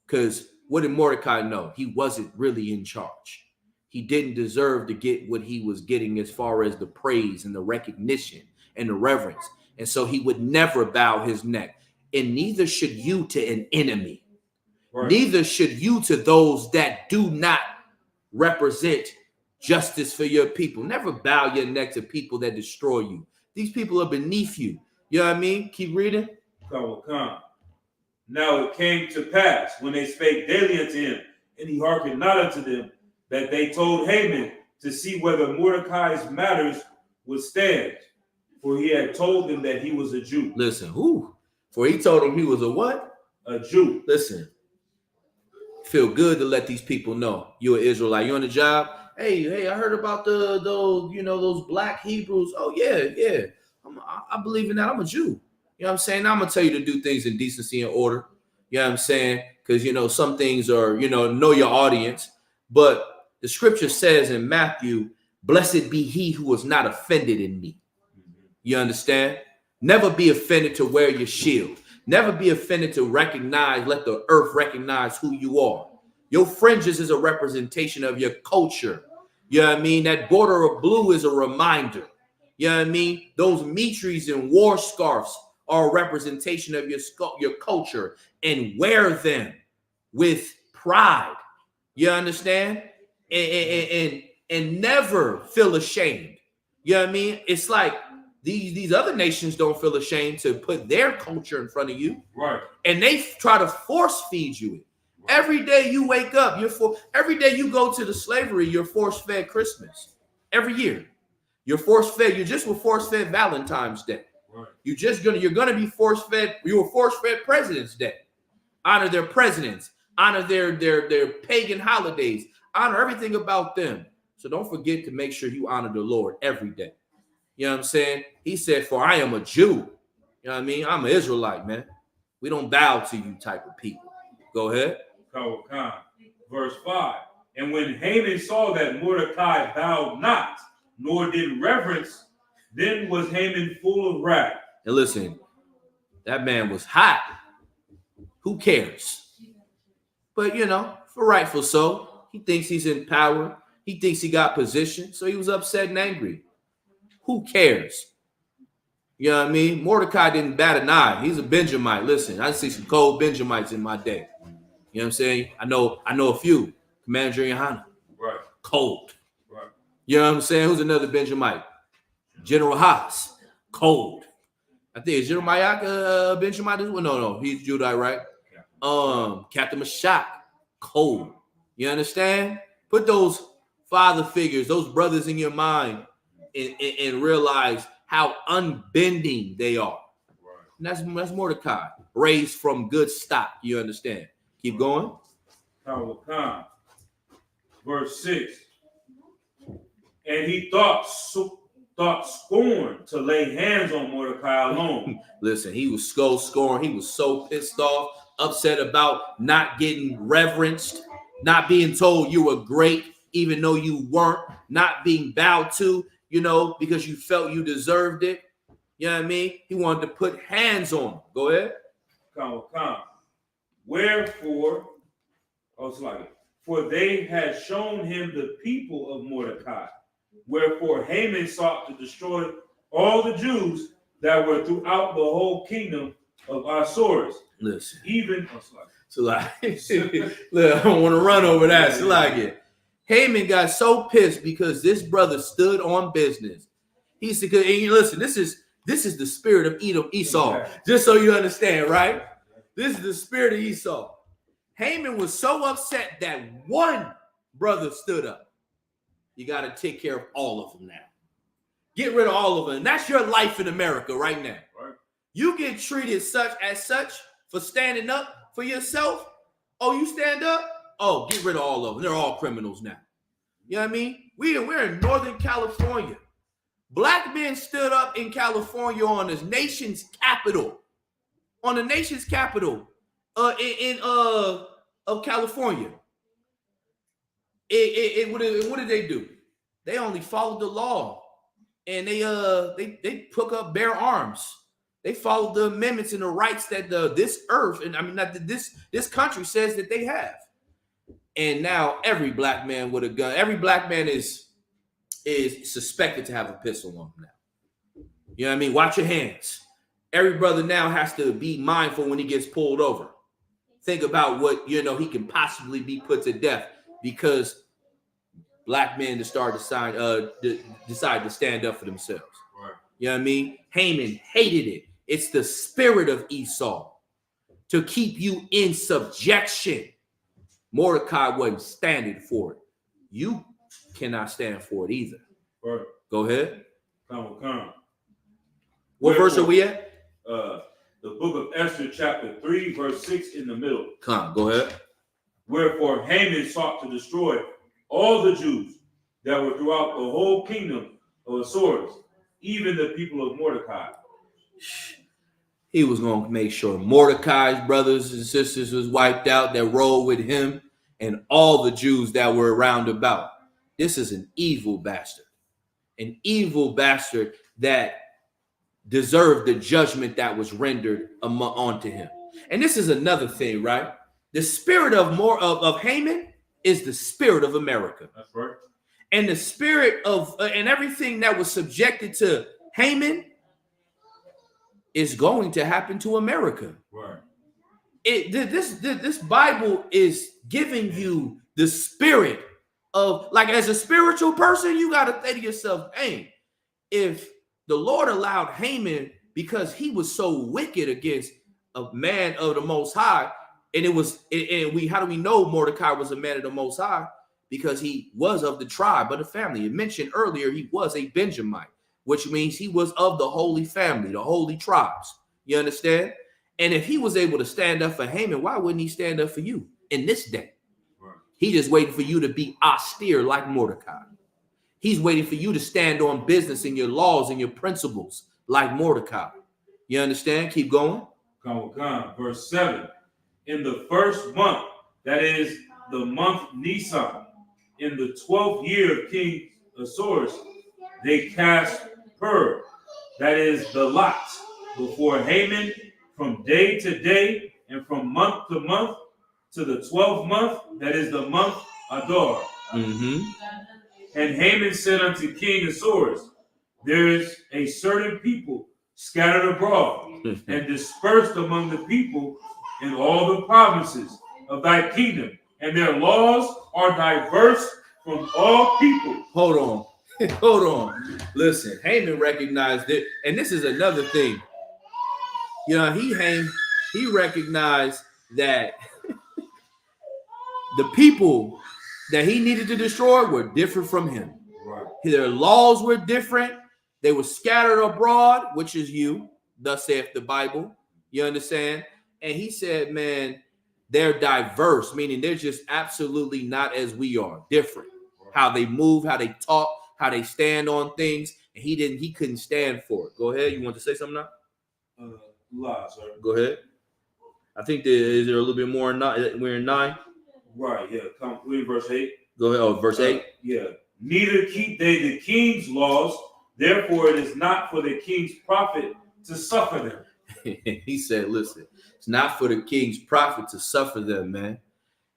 Because what did Mordecai know? He wasn't really in charge. He didn't deserve to get what he was getting as far as the praise and the recognition and the reverence. And so he would never bow his neck. And neither should you to an enemy. Right. Neither should you to those that do not represent justice for your people. Never bow your neck to people that destroy you. These people are beneath you. You know what I mean? Keep reading. Come. Now it came to pass, when they spake daily unto him, and he hearkened not unto them, that they told Haman to see whether Mordecai's matters would stand. For he had told them that he was a Jew. Listen, who? For he told them he was a what? A Jew. Listen, feel good to let these people know you're an Israelite. You on the job? Hey, I heard about those black Hebrews. Oh, yeah. I believe in that. I'm a Jew. You know what I'm saying? Now I'm going to tell you to do things in decency and order. You know what I'm saying? Because, some things are, know your audience. But the scripture says in Matthew, blessed be he who is not offended in me. You understand? Never be offended to wear your shield. Never be offended to let the earth recognize who you are. Your fringes is a representation of your culture. You know what I mean? That border of blue is a reminder. You know what I mean? Those mitris and war scarves are a representation of your culture, and wear them with pride. You understand? And never feel ashamed. You know what I mean? It's like these other nations don't feel ashamed to put their culture in front of you. Right. And they try to force feed you it. Right. Every day you wake up, every day you go to the slavery, you're force fed Christmas. Every year. You're force fed. You just were force fed Valentine's Day. Right. You're gonna be force fed. You were force fed President's Day. Honor their presidents. Honor their pagan holidays. Honor everything about them. So don't forget to make sure you honor the Lord every day. You know what I'm saying? He said, for I am a Jew. You know what I mean? I'm an Israelite, man. We don't bow to you type of people. Go ahead. Verse 5. And when Haman saw that Mordecai bowed not, nor did reverence, then was Haman full of wrath. And listen, that man was hot. Who cares? But, for rightful so, he thinks he's in power. He thinks he got position. So he was upset and angry. Who cares? You know what I mean? Mordecai didn't bat an eye. He's a Benjamite. Listen, I see some cold Benjamites in my day. You know what I'm saying? I know a few. Commander Johanna. Right. Cold. Right. You know what I'm saying? Who's another Benjamite? General Haas. Cold. I think it's General Mayak Benjamite. No, he's Judite, right? Yeah. Captain Mashak. Cold. You understand? Put those father figures, those brothers in your mind and realize how unbending they are. Right. And that's Mordecai, raised from good stock. You understand? Keep going. Verse 6. And he thought scorn to lay hands on Mordecai alone. Listen, he was so scorned. He was so pissed off, upset about not getting reverenced, not being told you were great, even though you weren't, not being bowed to, because you felt you deserved it. You know what I mean? He wanted to put hands on him. Go ahead. Wherefore, for they had shown him the people of Mordecai. Wherefore Haman sought to destroy all the Jews that were throughout the whole kingdom of Ahasuerus. Listen. Even look, I don't want to run over that. So Haman got so pissed because this brother stood on business. He said, listen, this is the spirit of Esau. Just so you understand, right? This is the spirit of Esau. Haman was so upset that one brother stood up. You got to take care of all of them now. Get rid of all of them. And that's your life in America right now. Right. You get treated as such for standing up for yourself. Oh, you stand up? Oh, get rid of all of them. They're all criminals now. You know what I mean? We're in Northern California. Black men stood up in California on the nation's capital. On the nation's capital of California. What did they do? They only followed the law, and they took up bare arms. They followed the amendments and the rights that this earth, and I mean not that this country says that they have. And now every black man with a gun, every black man is suspected to have a pistol on him now. You know what I mean? Watch your hands. Every brother now has to be mindful when he gets pulled over. Think about what he can possibly be put to death because black men decide to stand up for themselves. Right. You know what I mean? Haman hated it. It's the spirit of Esau to keep you in subjection. Mordecai wasn't standing for it. You cannot stand for it either. Right. Go ahead. Come. What verse are we at? The book of Esther, chapter 3, verse 6 in the middle. Go ahead. Wherefore Haman sought to destroy all the Jews that were throughout the whole kingdom of Ahasuerus, even the people of Mordecai. He was going to make sure Mordecai's brothers and sisters was wiped out that rolled with him and all the Jews that were around about. This is an evil bastard that deserved the judgment that was rendered onto him. And this is another thing, right? The spirit of Haman is the spirit of America. That's right. And the spirit of and everything that was subjected to Haman is going to happen to America. Right. This Bible is giving you the spirit of, like, as a spiritual person, you got to think to yourself, hey, if the Lord allowed Haman because he was so wicked against a man of the Most High, how do we know Mordecai was a man of the Most High? Because he was of the tribe of the family. It mentioned earlier he was a Benjamite, which means he was of the holy family, the holy tribes. You understand? And if he was able to stand up for Haman, why wouldn't he stand up for you in this day? Right. He just waiting for you to be austere like Mordecai. He's waiting for you to stand on business in your laws and your principles like Mordecai. You understand? Keep going. Come. Verse 7. In the first month, that is the month Nisan, in the 12th year of King Ahasuerus, they cast Pur, that is the lot, before Haman from day to day and from month to month to the 12th month, that is the month Adar. Mm-hmm. And Haman said unto King Ahasuerus, there is a certain people scattered abroad, and dispersed among the people in all the provinces of thy kingdom, and their laws are diverse from all people. Hold on. Hold on. Listen, Haman recognized it, and this is another thing. You know, he recognized that the people that he needed to destroy were different from him. Right. Their laws were different. They were scattered abroad, which is you, thus saith the Bible. You understand? And he said, man, they're diverse, meaning they're just absolutely not as we are, different. How they move, how they talk, how they stand on things. And he couldn't stand for it. Go ahead. You want to say something now? Lie, sir. Go ahead. I think is there a little bit more? We're in 9. Right, yeah. Come read verse 8. Go ahead. Oh, verse 8. Yeah. Neither keep they the king's laws, therefore it is not for the king's profit to suffer them. He said, listen, it's not for the king's profit to suffer them, man.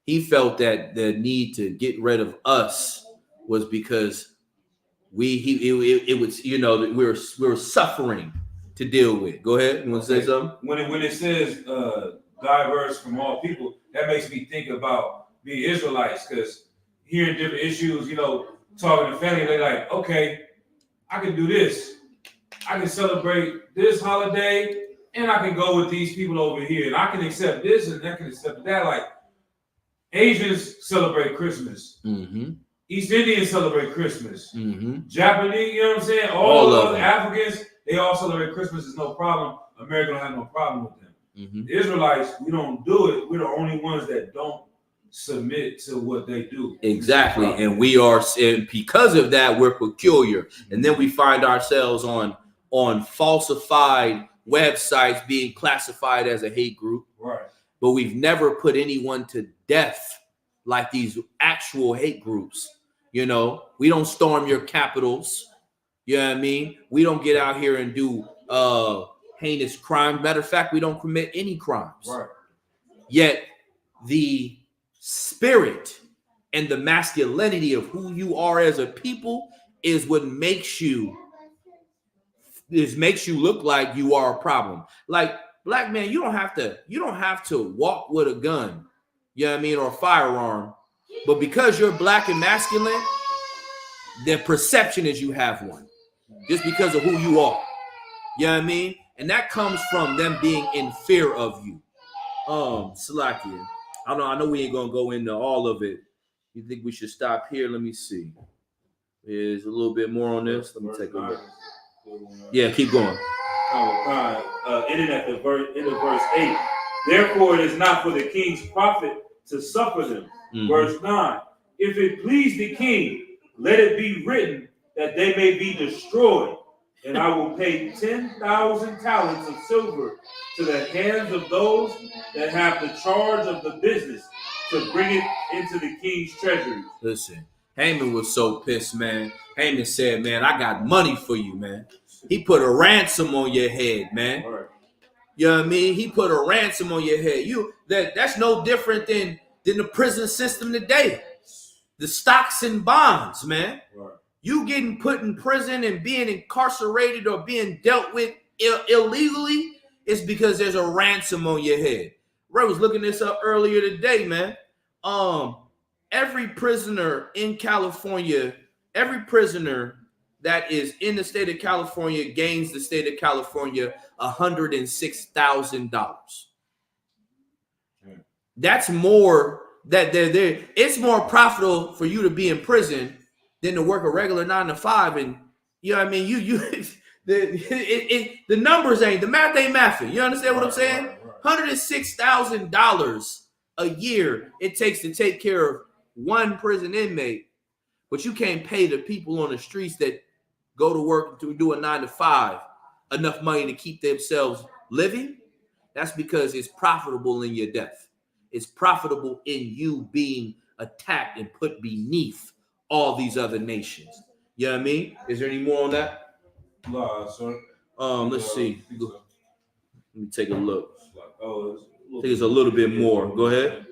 He felt that the need to get rid of us was because it was, you know, that we were suffering to deal with. Go ahead. You want to say something? When it says diverse from all people, that makes me think about being Israelites, because hearing different issues, you know, talking to family, they're like, okay, I can do this. I can celebrate this holiday, and I can go with these people over here, and I can accept this, and I can accept that. Like, Asians celebrate Christmas. Mm-hmm. East Indians celebrate Christmas. Mm-hmm. Japanese, you know what I'm saying? All of the Africans, they all celebrate Christmas. There's no problem. America don't have no problem with them. Mm-hmm. The Israelites, we don't do it. We're the only ones that don't submit to what they do. Exactly. And we are, and because of that, we're peculiar. And then we find ourselves on falsified websites being classified as a hate group. Right. But we've never put anyone to death like these actual hate groups. You know, we don't storm your capitals. You know what I mean? We don't get out here and do heinous crimes. Matter of fact, we don't commit any crimes. Right. Yet the spirit and the masculinity of who you are as a people is what makes you look like you are a problem. Like, black man, you don't have to walk with a gun, you know what I mean, or a firearm, but because you're black and masculine, the perception is you have one just because of who you are. You know what I mean? And that comes from them being in fear of you. Salakia, I know we ain't gonna go into all of it. You think we should stop here? Let me see. There's a little bit more on this. Let me take a look. Yeah, keep going. Ending at the verse 8. Therefore, it is not for the king's profit to suffer them. Mm-hmm. Verse 9. If it please the king, let it be written that they may be destroyed, and I will pay 10,000 talents of silver to the hands of those that have the charge of the business to bring it into the king's treasury. Listen, Haman was so pissed, man. Haman said, man, I got money for you, man. He put a ransom on your head, man. Right. You know what I mean? He put a ransom on your head. That's no different than the prison system today. The stocks and bonds, man. Right. You getting put in prison and being incarcerated or being dealt with illegally is because there's a ransom on your head. Ray was looking this up earlier today, man. Every prisoner in California, every prisoner that is in the state of California gains the state of California $106,000. That's more that they're it's more profitable for you to be in prison than to work a regular 9 to 5. And you know what I mean? The numbers ain't, the math ain't mathing. You understand what I'm saying? $106,000 a year it takes to take care of one prison inmate, but you can't pay the people on the streets that go to work to do a 9 to 5 enough money to keep themselves living. That's because it's profitable in your death. It's profitable in you being attacked and put beneath all these other nations. You know what I mean? Is there any more on that? Sir. Let's see. Let me take a look. I think it's a little bit more. Go ahead.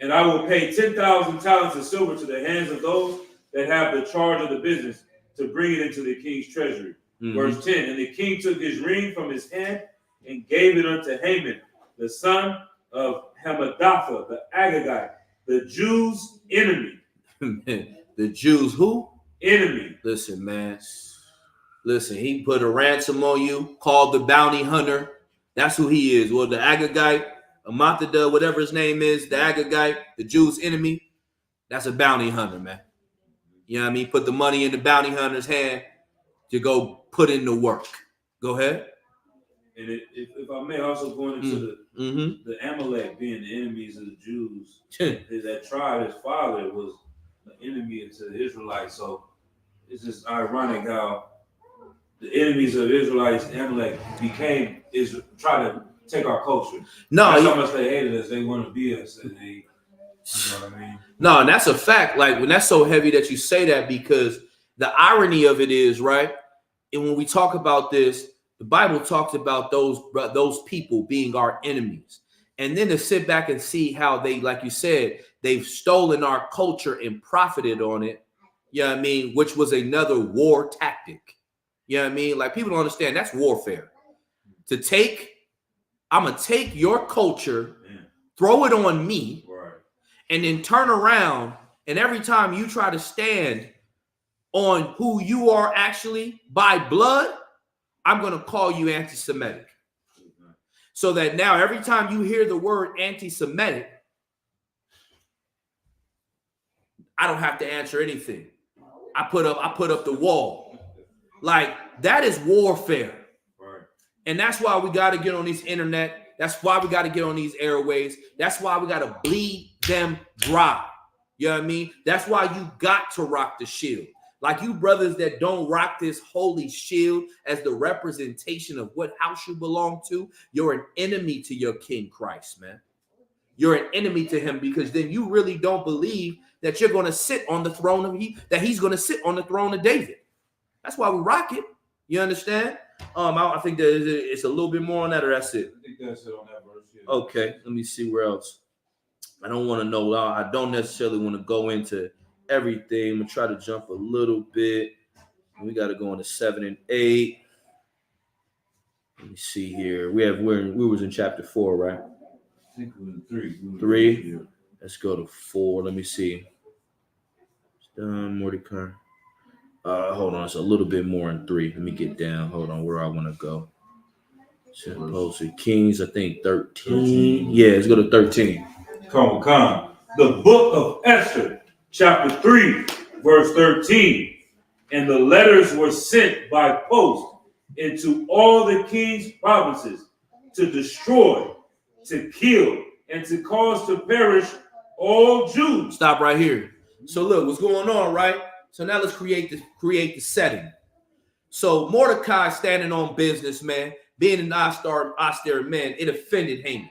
And I will pay 10,000 talents of silver to the hands of those that have the charge of the business to bring it into the king's treasury. Verse 10, and the king took his ring from his hand and gave it unto Haman, the son of Hammedatha, the Agagite, the Jews' enemy. The Jews who? Enemy. Listen, man. Listen, he put a ransom on you, called the bounty hunter. That's who he is. Well, the Agagite, Amathada, whatever his name is, the Agagite, the Jews' enemy, that's a bounty hunter, man. You know what I mean? Put the money in the bounty hunter's hand to go put in the work. Go ahead. And if I may also go into the Amalek being the enemies of the Jews, that tribe, his father was an enemy to the Israelites. So it's just ironic how the enemies of Israelites, Amalek, try to take our culture. No, that's how much they hated us. They want to be us. And you know what I mean? No, and that's a fact. Like, when that's so heavy that you say that, because the irony of it is, right? And when we talk about this, the Bible talks about those people being our enemies. And then to sit back and see how they, like you said, they've stolen our culture and profited on it. You know what I mean? Which was another war tactic. You know what I mean? Like, people don't understand that's warfare. I'm going to take your culture, throw it on me, and then turn around, and every time you try to stand on who you are actually by blood, I'm going to call you anti-Semitic. So that now every time you hear the word anti-Semitic, I don't have to answer anything. I put up the wall. Like, that is warfare. Right. And that's why we got to get on this internet. That's why we got to get on these airways. That's why we got to bleed them dry. You know what I mean? That's why you got to rock the shield. Like, you brothers that don't rock this holy shield as the representation of what house you belong to, you're an enemy to your King Christ, man. You're an enemy to him, because then you really don't believe that you're going to sit on the throne of that he's going to sit on the throne of David. That's why we rock it. You understand? I think that it's a little bit more on that, or that's it. I think that's it on that verse. Yeah. Okay, let me see where else. I don't want to know. I don't necessarily want to go into everything. I'm gonna try to jump a little bit. We got to go into 7 and 8. Let me see here. We was in chapter 4, right? I think it was 3. 3. Yeah. Let's go to 4. Let me see. It's done, Mordecai. Hold on. It's a little bit more in 3. Let me get down. Hold on. Where I want to go. Supposed to Kings, I think 13. Yeah, let's go to 13. Come on. The book of Esther, chapter 3, verse 13. And the letters were sent by post into all the king's provinces to destroy, to kill, and to cause to perish all Jews. Stop right here. So look, what's going on, right? So now let's create the setting. So Mordecai standing on business, man, being an austere man, it offended Haman.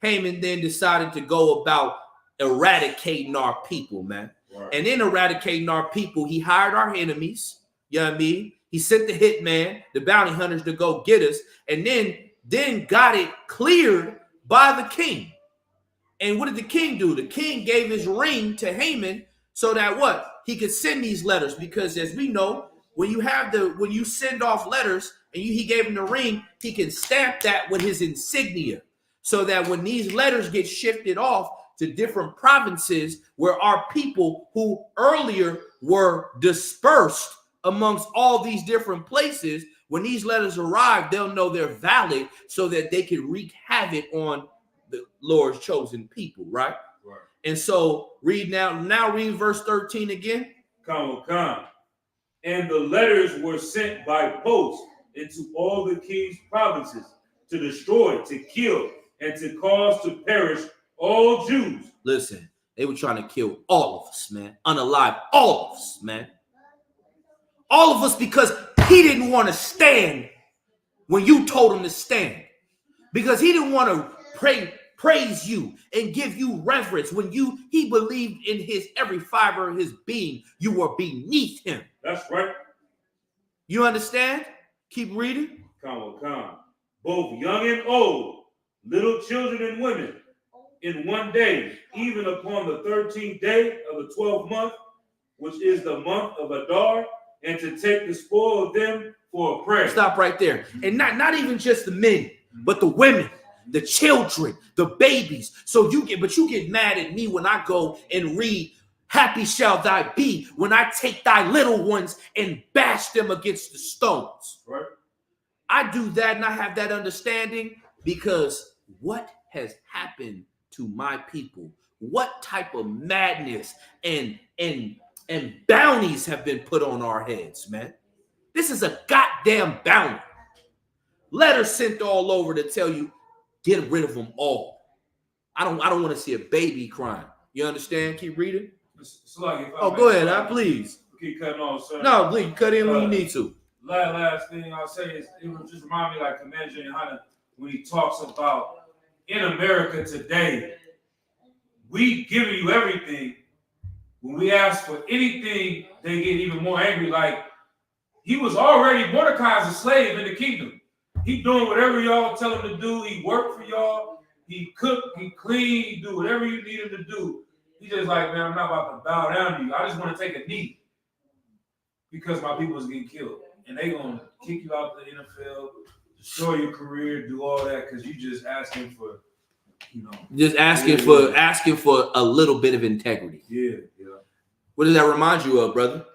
Haman then decided to go about eradicating our people, man. Right. And in eradicating our people, he hired our enemies. You know what I mean? He sent the hitman, the bounty hunters, to go get us, and then got it cleared by the king. And what did the king do? The king gave his ring to Haman so that what? He could send these letters, because as we know, when you send off letters and he gave him the ring, he can stamp that with his insignia, so that when these letters get shifted off to different provinces where our people who earlier were dispersed amongst all these different places, when these letters arrive, they'll know they're valid, so that they can wreak havoc on the Lord's chosen people, right? Right. And so read verse 13 again. Come. And the letters were sent by post into all the king's provinces to destroy, to kill, and to cause to perish all Jews. Listen, they were trying to kill all of us, man. Unalive all of us, man. All of us, because he didn't want to stand when you told him to stand. Because he didn't want to praise you and give you reverence when he believed in his every fiber of his being. You were beneath him. That's right. You understand? Keep reading. Come. Both young and old, little children and women, in one day, even upon the 13th day of the 12th month, which is the month of Adar, and to take the spoil of them for a prayer. Stop right there. And not even just the men, but the women, the children, the babies. So you get mad at me when I go and read, happy shall thy be, when I take thy little ones and bash them against the stones. Right. I do that and I have that understanding because what has happened to my people? What type of madness and bounties have been put on our heads, man? This is a goddamn bounty. Letters sent all over to tell you, get rid of them all. I don't want to see a baby crying. You understand? Keep reading. So like Go ahead, please. Keep cutting off, sir. No, please cut in when you need to. Last thing I'll say is it would just remind me like Commander Jay Hunter when he talks about in America today, we giving you everything. When we ask for anything, they get even more angry. Like he was already Mordecai's a slave in the kingdom. He doing whatever y'all tell him to do. He worked for y'all. He cooked. He cleaned. He do whatever you need him to do. He just like, man, I'm not about to bow down to you. I just want to take a knee because my people's getting killed, and they gonna kick you out the NFL, destroy your career, do all that because you just asking for, just asking for a little bit of integrity. Yeah. What does that remind you of, brother?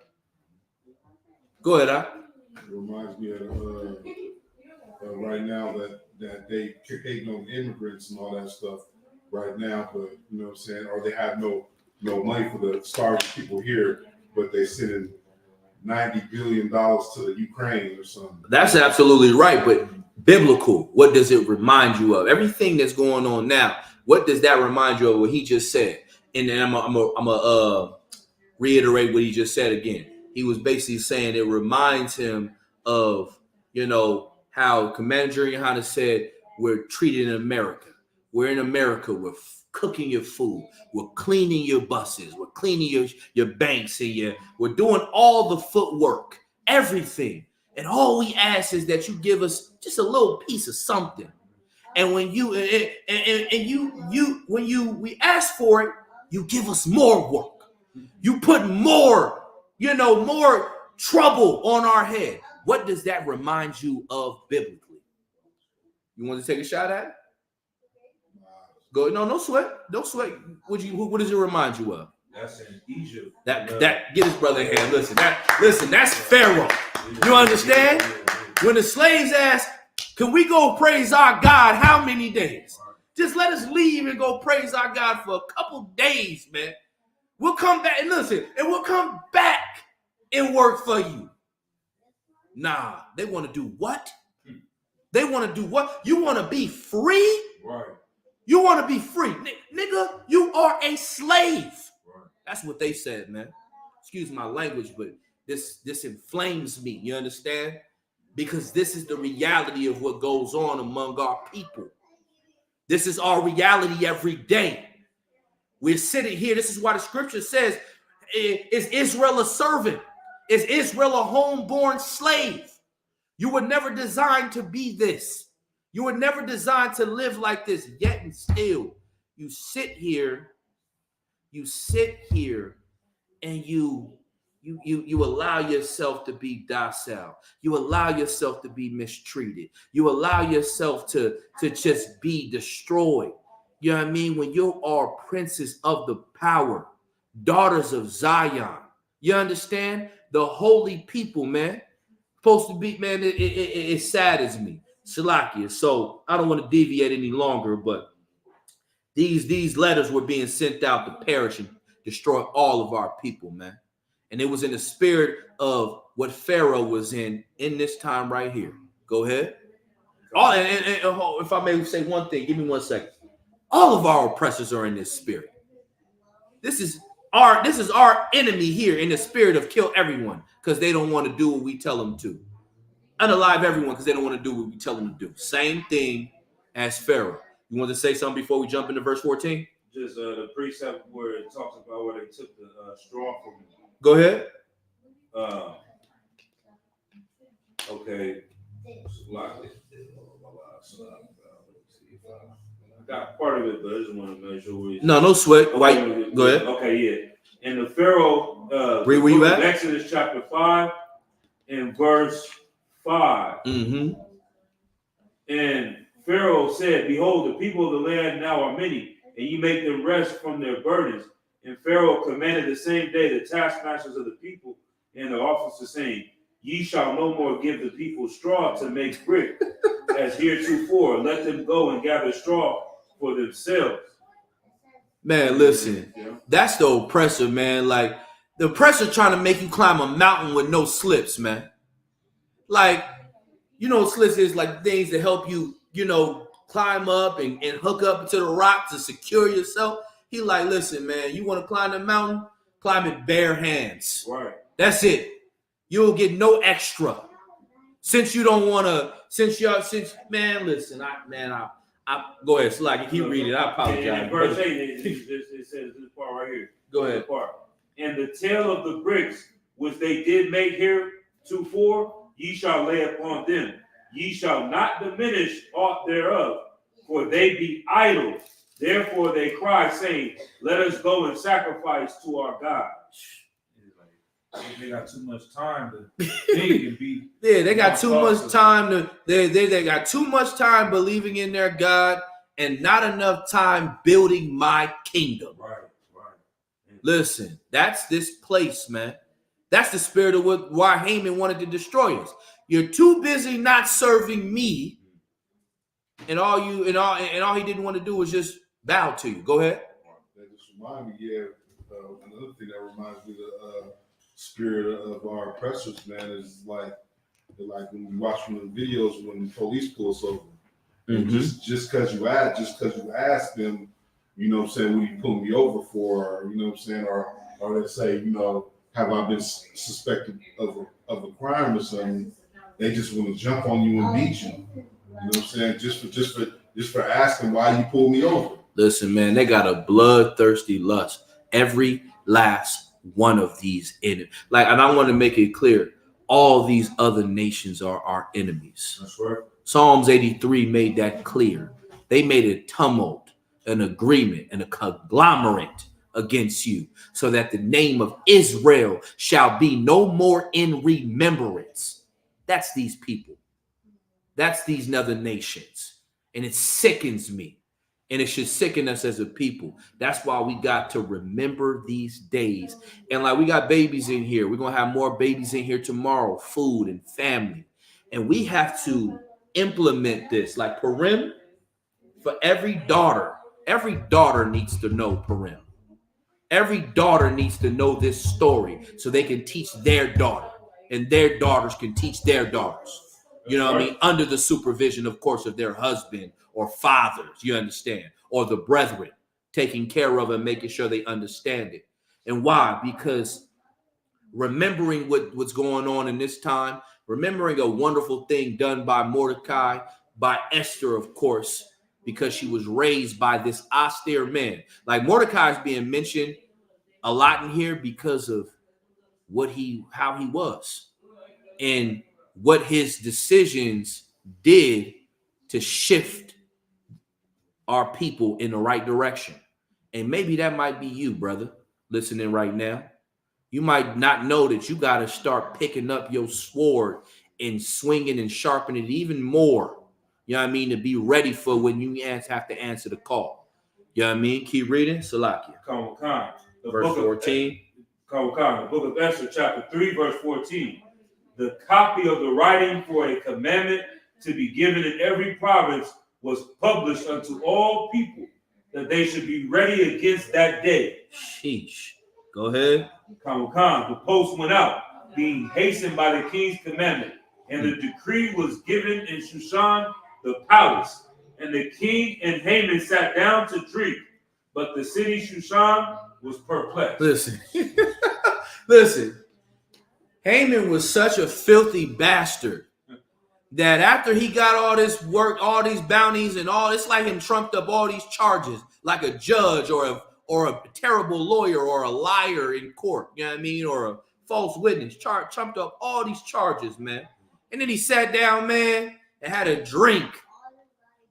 Go ahead, It reminds me of right now that they hate on immigrants and all that stuff right now, but you know what I'm saying, or they have no money for the starving people here, but they sending $90 billion to the Ukraine or something. That's absolutely right, but biblical, what does it remind you of? Everything that's going on now, what does that remind you of what he just said? And then I'm gonna reiterate what he just said again. He was basically saying it reminds him of, how Commander Jay Hunter said, we're treated in America. We're in America. We're cooking your food. We're cleaning your buses. We're cleaning your banks and we're doing all the footwork, everything. And all we ask is that you give us just a little piece of something. And when we ask for it, you give us more work. You put more trouble on our head. What does that remind you of biblically? You want to take a shot at it? Go. No sweat. Don't sweat. What does it remind you of? That's in Egypt. That get his brother a hand. Listen, that's Pharaoh. You understand? When the slaves asked, can we go praise our God how many days? Just let us leave and go praise our God for a couple days, man. We'll come back and listen, and we'll come back and work for you. Nah, they want to do what? They want to do what? You want to be free? Right. You want to be free. Nigga, you are a slave. Right. That's what they said, man. Excuse my language, but this inflames me. You understand? Because this is the reality of what goes on among our people. This is our reality every day. We're sitting here. This is why the scripture says, is Israel a servant? Is Israel a homeborn slave? You were never designed to be this. You were never designed to live like this. Yet and still, you sit here and you allow yourself to be docile. You allow yourself to be mistreated. You allow yourself to just be destroyed. You know what I mean? When you are princes of the power, daughters of Zion, you understand? The holy people, man. Supposed to be, man, it saddens me. Salakia. So I don't want to deviate any longer, but these letters were being sent out to perish and destroy all of our people, man. And it was in the spirit of what Pharaoh was in this time right here. Go ahead. And if I may say one thing, give me 1 second. All of our oppressors are in this spirit. This is our enemy here in the spirit of kill everyone because they don't want to do what we tell them to. Unalive everyone because they don't want to do what we tell them to do. Same thing as Pharaoh. You want to say something before we jump into verse 14? Just the precept where it talks about where they took the straw from him. Go ahead. Okay. I got part of it, but I just want to make sure. No sweat. White. Go ahead. Okay, yeah. And the Pharaoh, read where you at? Exodus chapter 5 and verse 5. Mm-hmm. And Pharaoh said, Behold, the people of the land now are many, and ye make them rest from their burdens. And Pharaoh commanded the same day the taskmasters of the people and the officers, saying, Ye shall no more give the people straw to make brick, as heretofore. Let them go and gather straw for themselves. Man, listen, Yeah. that's the oppressor, man. Like, the oppressor trying to make you climb a mountain with no slips, man. Like, you know, slips is like things that help you, you know, climb up and hook up to the rock to secure yourself. He like, listen, man, you want to climb the mountain? Climb it bare hands. Right. That's it. You'll get no extra. Since you don't want to, man, listen, I go ahead, Slack, keep reading. I apologize. And in verse 8, it says this part right here. Go ahead. And the tail of the bricks which they did make heretofore, ye shall lay upon them. Ye shall not diminish aught thereof, for they be idle. Therefore they cry, saying, Let us go and sacrifice to our God. They got too much time to think and be. Yeah, they got too much time to. They got too much time believing in their God and not enough time building my kingdom. Right. Listen, that's this place, man. That's the spirit of why Haman wanted to destroy us. You're too busy not serving me, and all he didn't want to do was just bow to you. Go ahead. That just reminds me, another thing that reminds me of the spirit of our oppressors, man, is like when we watch one of the videos when the police pull us over. Mm-hmm. Just because you ask them, you know what I'm saying, what are you pulling me over for, or, you know what I'm saying, or they say, you know, have I been suspected of a crime or something? They just want to jump on you and beat you. You know what I'm saying? Just for asking why you pulled me over. Listen, man, they got a bloodthirsty lust. Every last one of these enemies. Like, and I want to make it clear, all these other nations are our enemies. That's right. Psalms 83 made that clear. They made a tumult, an agreement, and a conglomerate against you, so that the name of Israel shall be no more in remembrance. That's these people. That's these other nations. And it sickens me. And it should sicken us as a people. That's why we got to remember these days. And like, we got babies in here. We're going to have more babies in here tomorrow, food and family. And we have to implement this. Like Purim, for every daughter needs to know Purim. Every daughter needs to know this story so they can teach their daughter, and their daughters can teach their daughters. You know what I mean? Under the supervision, of course, of their husband or fathers, you understand, or the brethren, taking care of and making sure they understand it. And why? Because remembering what's going on in this time, remembering a wonderful thing done by Mordecai, by Esther, of course, because she was raised by this austere man. Like, Mordecai is being mentioned a lot in here because of how he was and what his decisions did to shift our people in the right direction. And maybe that might be you, brother, listening right now. You might not know that you got to start picking up your sword and swinging and sharpening it even more. You know what I mean? To be ready for when you have to answer the call. You know what I mean? Keep reading. Salakia. Verse 14. The book of Esther, chapter 3, verse 14. The copy of the writing for a commandment to be given in every province was published unto all people, that they should be ready against that day. Sheesh. Go ahead. The post went out, being hastened by the king's commandment, and the decree was given in Shushan the palace. And the king and Haman sat down to drink, but the city Shushan was perplexed. Listen. Haman was such a filthy bastard that after he got all this work, all these bounties and all, it's like him trumped up all these charges like a judge or a terrible lawyer or a liar in court, you know what I mean? Or a false witness, trumped up all these charges, man. And then he sat down, man, and had a drink.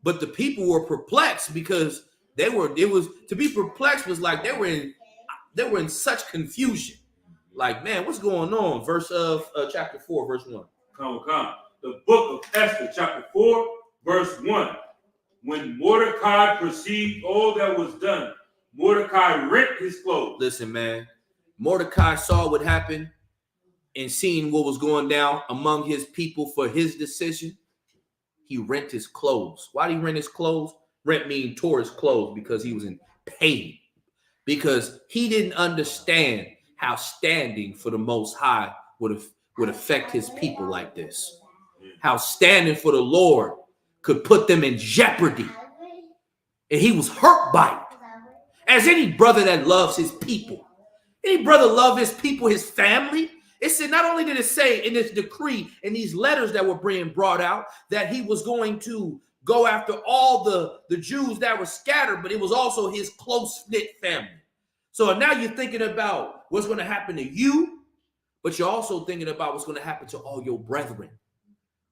But the people were perplexed because to be perplexed was like they were in such confusion. Like, man, what's going on? Verse of chapter 4, verse 1. the book of Esther, chapter 4, verse 1. When Mordecai perceived all that was done, Mordecai rent his clothes. Listen, man. Mordecai saw what happened and seeing what was going down among his people for his decision. He rent his clothes. Why did he rent his clothes? Rent mean tore his clothes because he was in pain. Because he didn't understand how standing for the Most High would affect his people like this. How standing for the Lord could put them in jeopardy. And he was hurt by it. As any brother that loves his people, any brother love his people, his family. It said, not only did it say in this decree, in these letters that were being brought out, that he was going to go after all the Jews that were scattered, but it was also his close-knit family. So now you're thinking about what's going to happen to you, but you're also thinking about what's going to happen to all your brethren,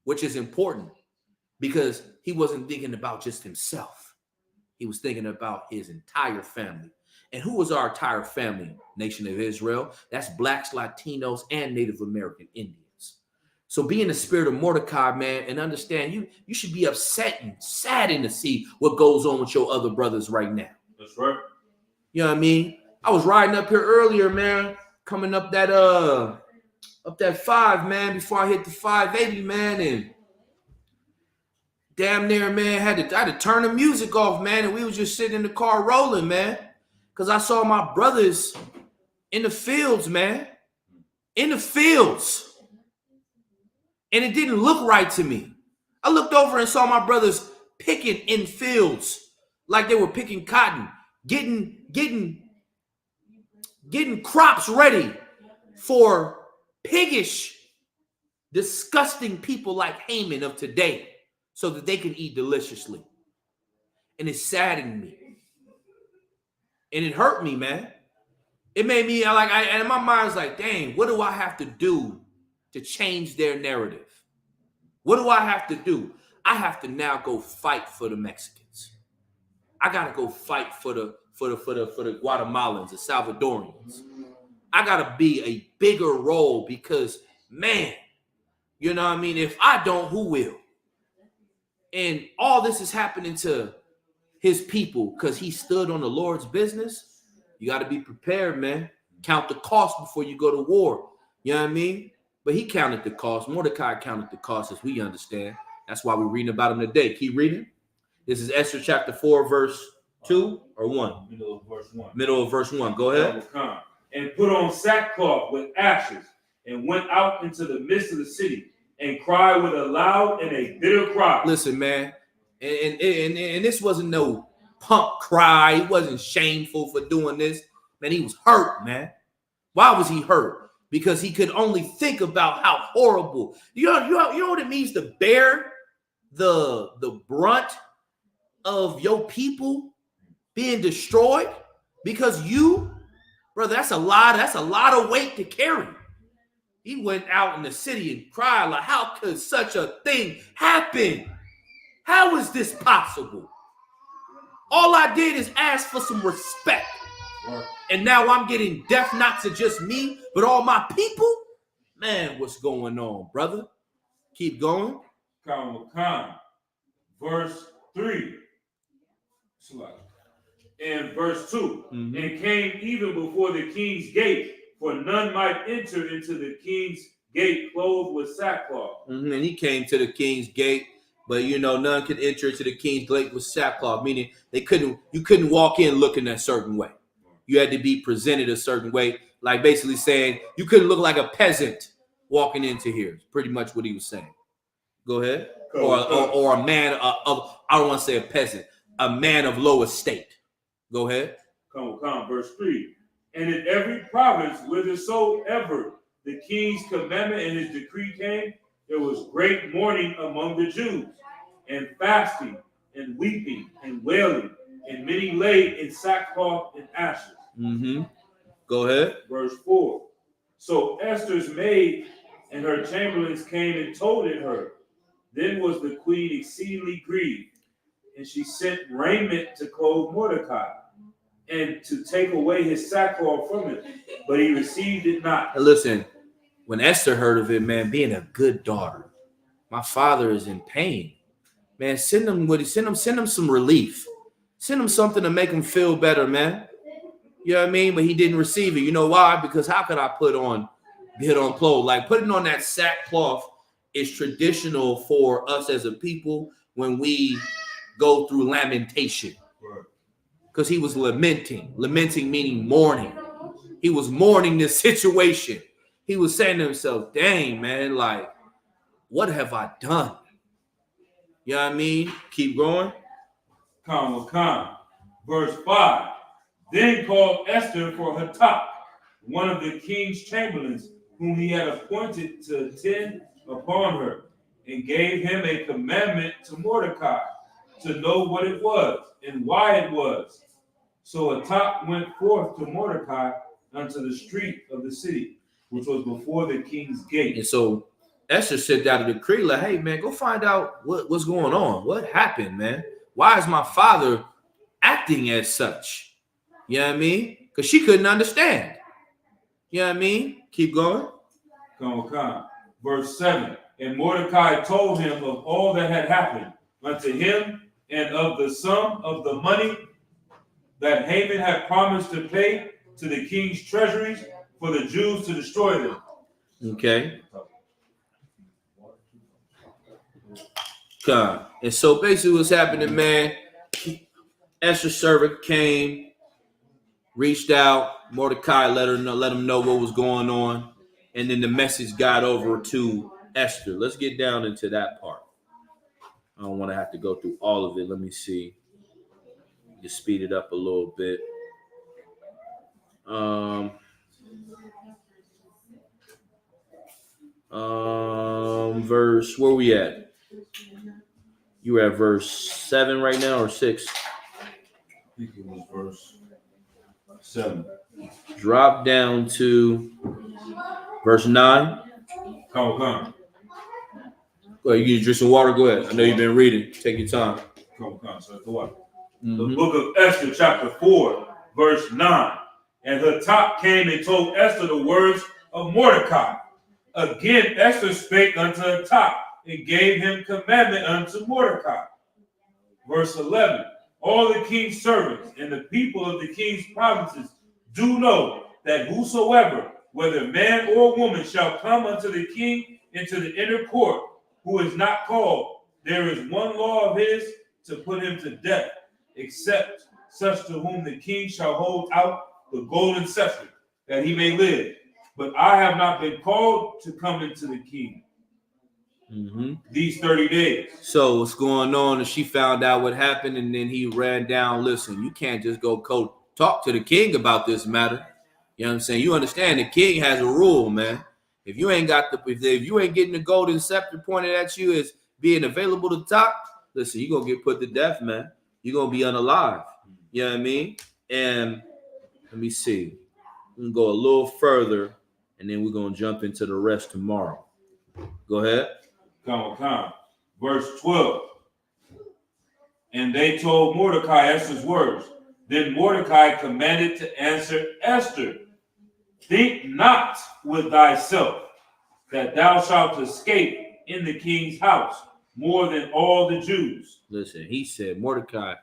which is important because he wasn't thinking about just himself. He was thinking about his entire family. And who was our entire family, nation of Israel? That's blacks, Latinos, and Native American Indians. So be in the spirit of Mordecai, man, and understand you should be upset and saddened to see what goes on with your other brothers right now. That's right. You know what I mean? I was riding up here earlier, man, coming up that 5, man, before I hit the 580, man, and damn near, man, I had to turn the music off, man, and we was just sitting in the car rolling, man, because I saw my brothers in the fields, man, in the fields, and it didn't look right to me. I looked over and saw my brothers picking in fields like they were picking cotton, getting crops ready for piggish, disgusting people like Haman of today so that they can eat deliciously. And it saddened me. And it hurt me, man. It made me and my mind's like, dang, what do I have to do to change their narrative? What do I have to do? I have to now go fight for the Mexicans. I gotta go fight for the Guatemalans, the Salvadorians. I gotta be a bigger role because, man, you know what I mean? If I don't, who will? And all this is happening to his people because he stood on the Lord's business. You got to be prepared, man. Count the cost before you go to war. You know what I mean? But he counted the cost. Mordecai counted the cost, as we understand. That's why we're reading about him today. Keep reading. This is Esther chapter 4, verse 2 or 1? Middle of verse 1. Middle of verse 1. Go ahead. And put on sackcloth with ashes and went out into the midst of the city and cried with a loud and a bitter cry. Listen, man, and this wasn't no punk cry. He wasn't shameful for doing this. Man, he was hurt, man. Why was he hurt? Because he could only think about how horrible. You know what it means to bear the brunt of your people being destroyed? Because you, brother, that's a lot of weight to carry. He went out in the city and cried like, how could such a thing happen? How is this possible? All I did is ask for some respect. And now I'm getting death not to just me, but all my people? Man, what's going on, brother? Keep going. Verse 3. And verse 2. Mm-hmm. And came even before the king's gate, for none might enter into the king's gate clothed with sackcloth. Mm-hmm. And he came to the king's gate, but none could enter into the king's gate with sackcloth, meaning you couldn't walk in looking a certain way. You had to be presented a certain way, like basically saying you couldn't look like a peasant walking into here. It's pretty much what he was saying. Go ahead. Or a man of, I don't want to say a peasant, a man of low estate. Go ahead. Verse 3. And in every province whithersoever the king's commandment and his decree came, there was great mourning among the Jews, and fasting, and weeping, and wailing, and many lay in sackcloth and ashes. Mm-hmm. Go ahead. Verse 4. So Esther's maid and her chamberlains came and told it her. Then was the queen exceedingly grieved, and she sent raiment to clothe Mordecai, and to take away his sackcloth from him, but he received it not. Listen, when Esther heard of it, man, being a good daughter, My father is in pain. Man, send him some relief. Send him something to make him feel better, man. You know what I mean? But he didn't receive it. You know why? Because how could I put on clothes? Like putting on that sackcloth is traditional for us as a people when we go through lamentation. Because he was lamenting meaning mourning. He was mourning this situation. He was saying to himself, dang, man, like, what have I done? You know what I mean? Keep going. Verse 5. Then called Esther for Hatak, one of the king's chamberlains, whom he had appointed to attend upon her, and gave him a commandment to Mordecai, to know what it was and why it was. So Hatak went forth to Mordecai unto the street of the city, which was before the king's gate. And so Esther sent out a decree like, hey, man, go find out what's going on. What happened, man? Why is my father acting as such? You know what I mean? Because she couldn't understand. You know what I mean? Keep going. Verse 7. And Mordecai told him of all that had happened unto him, and of the sum of the money that Haman had promised to pay to the king's treasuries for the Jews to destroy them. Okay. And so basically what's happening, man, Esther's servant came, reached out, Mordecai let him know what was going on, and then the message got over to Esther. Let's get down into that part. I don't want to have to go through all of it. Let me see. Just speed it up a little bit. Verse, where we at? You were at verse 7 right now, or 6? I think it was verse 7. Drop down to verse 9. Come. Go ahead, you can drink some water. Go ahead. I know you've been reading. Take your time. Come. So the water. The book of Esther, chapter 4, verse 9. And Hatak came and told Esther the words of Mordecai. Again, Esther spake unto Hatak, and gave him commandment unto Mordecai. Verse 11. All the king's servants and the people of the king's provinces do know that whosoever, whether man or woman, shall come unto the king into the inner court, who is not called, there is one law of his to put him to death, except such to whom the king shall hold out the golden scepter, that he may live. But I have not been called to come into the king these 30 days. So what's going on is she found out what happened, and then he ran down. Listen, you can't just go talk to the king about this matter. You know what I'm saying? You understand the king has a rule, man. If you ain't getting the golden scepter pointed at you as being available to talk, listen, you're gonna get put to death, man. You're gonna be unalive. You know what I mean? And let me see. We can go a little further, and then we're gonna jump into the rest tomorrow. Go ahead. Come. Verse 12. And they told Mordecai Esther's words. Then Mordecai commanded to answer Esther, think not with thyself that thou shalt escape in the king's house more than all the Jews. Listen, he said Mordecai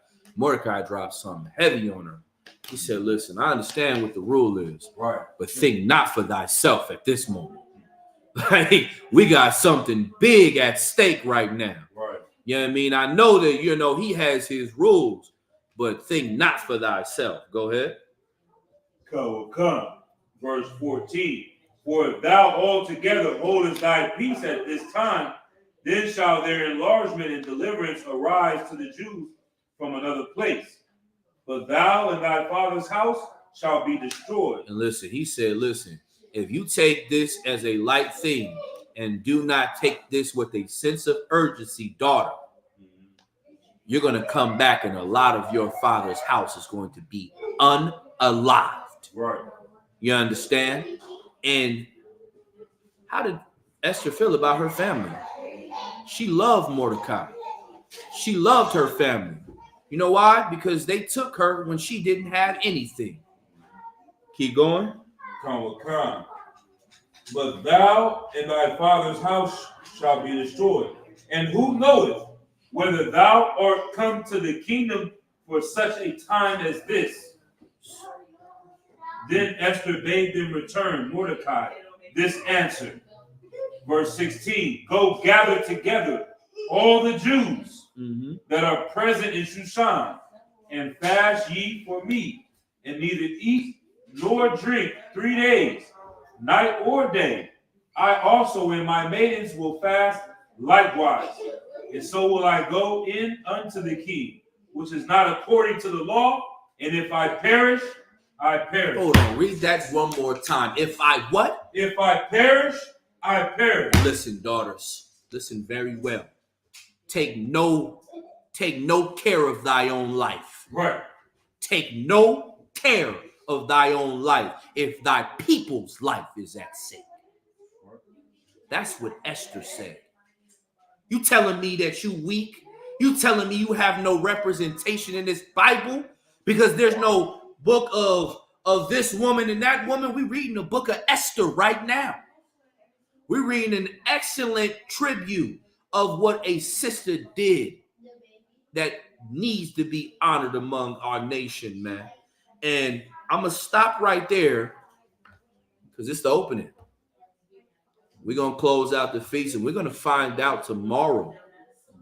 dropped something heavy on her. He said, listen, I understand what the rule is, right? But think not for thyself at this moment. Like, we got something big at stake right now. Right. You know what I mean? I know that, he has his rules, but think not for thyself. Go ahead. Come. Verse 14. For if thou altogether holdest thy peace at this time, then shall their enlargement and deliverance arise to the Jews from another place. But thou and thy father's house shall be destroyed. And listen, he said, listen, if you take this as a light thing and do not take this with a sense of urgency, daughter, you're going to come back and a lot of your father's house is going to be unalived. Right. You understand? And how did Esther feel about her family? She loved Mordecai. She loved her family. You know why? Because they took her when she didn't have anything. Keep going. Come. but thou and thy father's house shall be destroyed. And who knoweth whether thou art come to the kingdom for such a time as this? Then Esther bade them return Mordecai this answer. Verse 16, go gather together all the Jews that are present in Shushan, and fast ye for me, and neither eat nor drink 3 days, night or day. I also and my maidens will fast likewise, and so will I go in unto the king, which is not according to the law, and if I perish, I perish. Hold on, read that one more time. If I what? If I perish, I perish. Listen, daughters, listen very well. Take no care of thy own life. Right. Take no care of thy own life if thy people's life is at stake. That's what Esther said. You telling me that you weak? You telling me you have no representation in this Bible because there's no book of this woman and that woman? We're reading the book of Esther right now. We're reading an excellent tribute of what a sister did that needs to be honored among our nation, man. And I'm going to stop right there because it's the opening. We're going to close out the feast and we're going to find out tomorrow.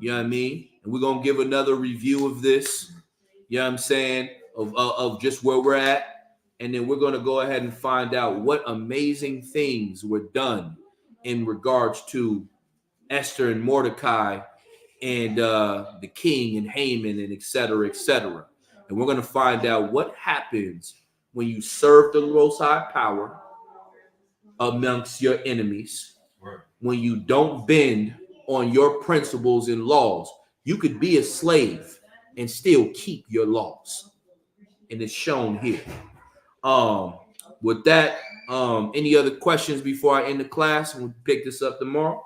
You know what I mean? And we're going to give another review of this, you know what I'm saying, of just where we're at. And then we're going to go ahead and find out what amazing things were done in regards to Esther and Mordecai and the king and Haman and et cetera, et cetera. And we're going to find out what happens when you serve the Most High Power amongst your enemies, when you don't bend on your principles and laws. You could be a slave and still keep your laws. And it's shown here. With that, any other questions before I end the class? And we'll pick this up tomorrow.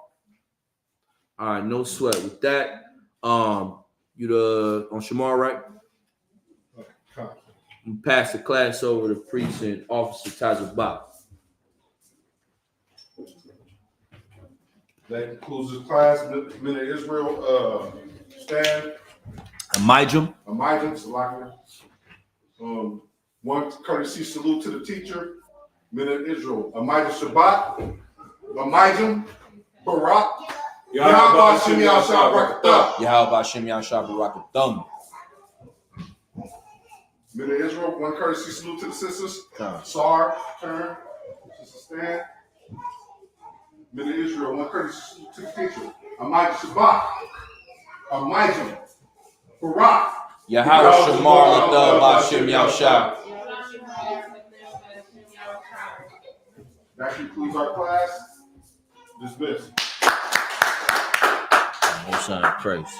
All right, no sweat. With that, you on Shamar, right? You pass the class over to Priest and Officer Tajabak. That concludes the class. Men of Israel, stand. Amijam. Salaka. One courtesy salute to the teacher. Men of Israel, Amijam Shabbat. Amijam Barak. Yahweh Shem Yahshua Barakatham. Yahweh Shem Yahshua Barakatham. Men of Israel, one courtesy salute to the sisters. Sar, turn. Sister stand. Men of Israel, one courtesy salute to the teacher. Amijam Shabbat. Amijam Barak. Yahweh Shamar Latham Hashem Yahshua. That concludes our class. Dismissed. Most High praise.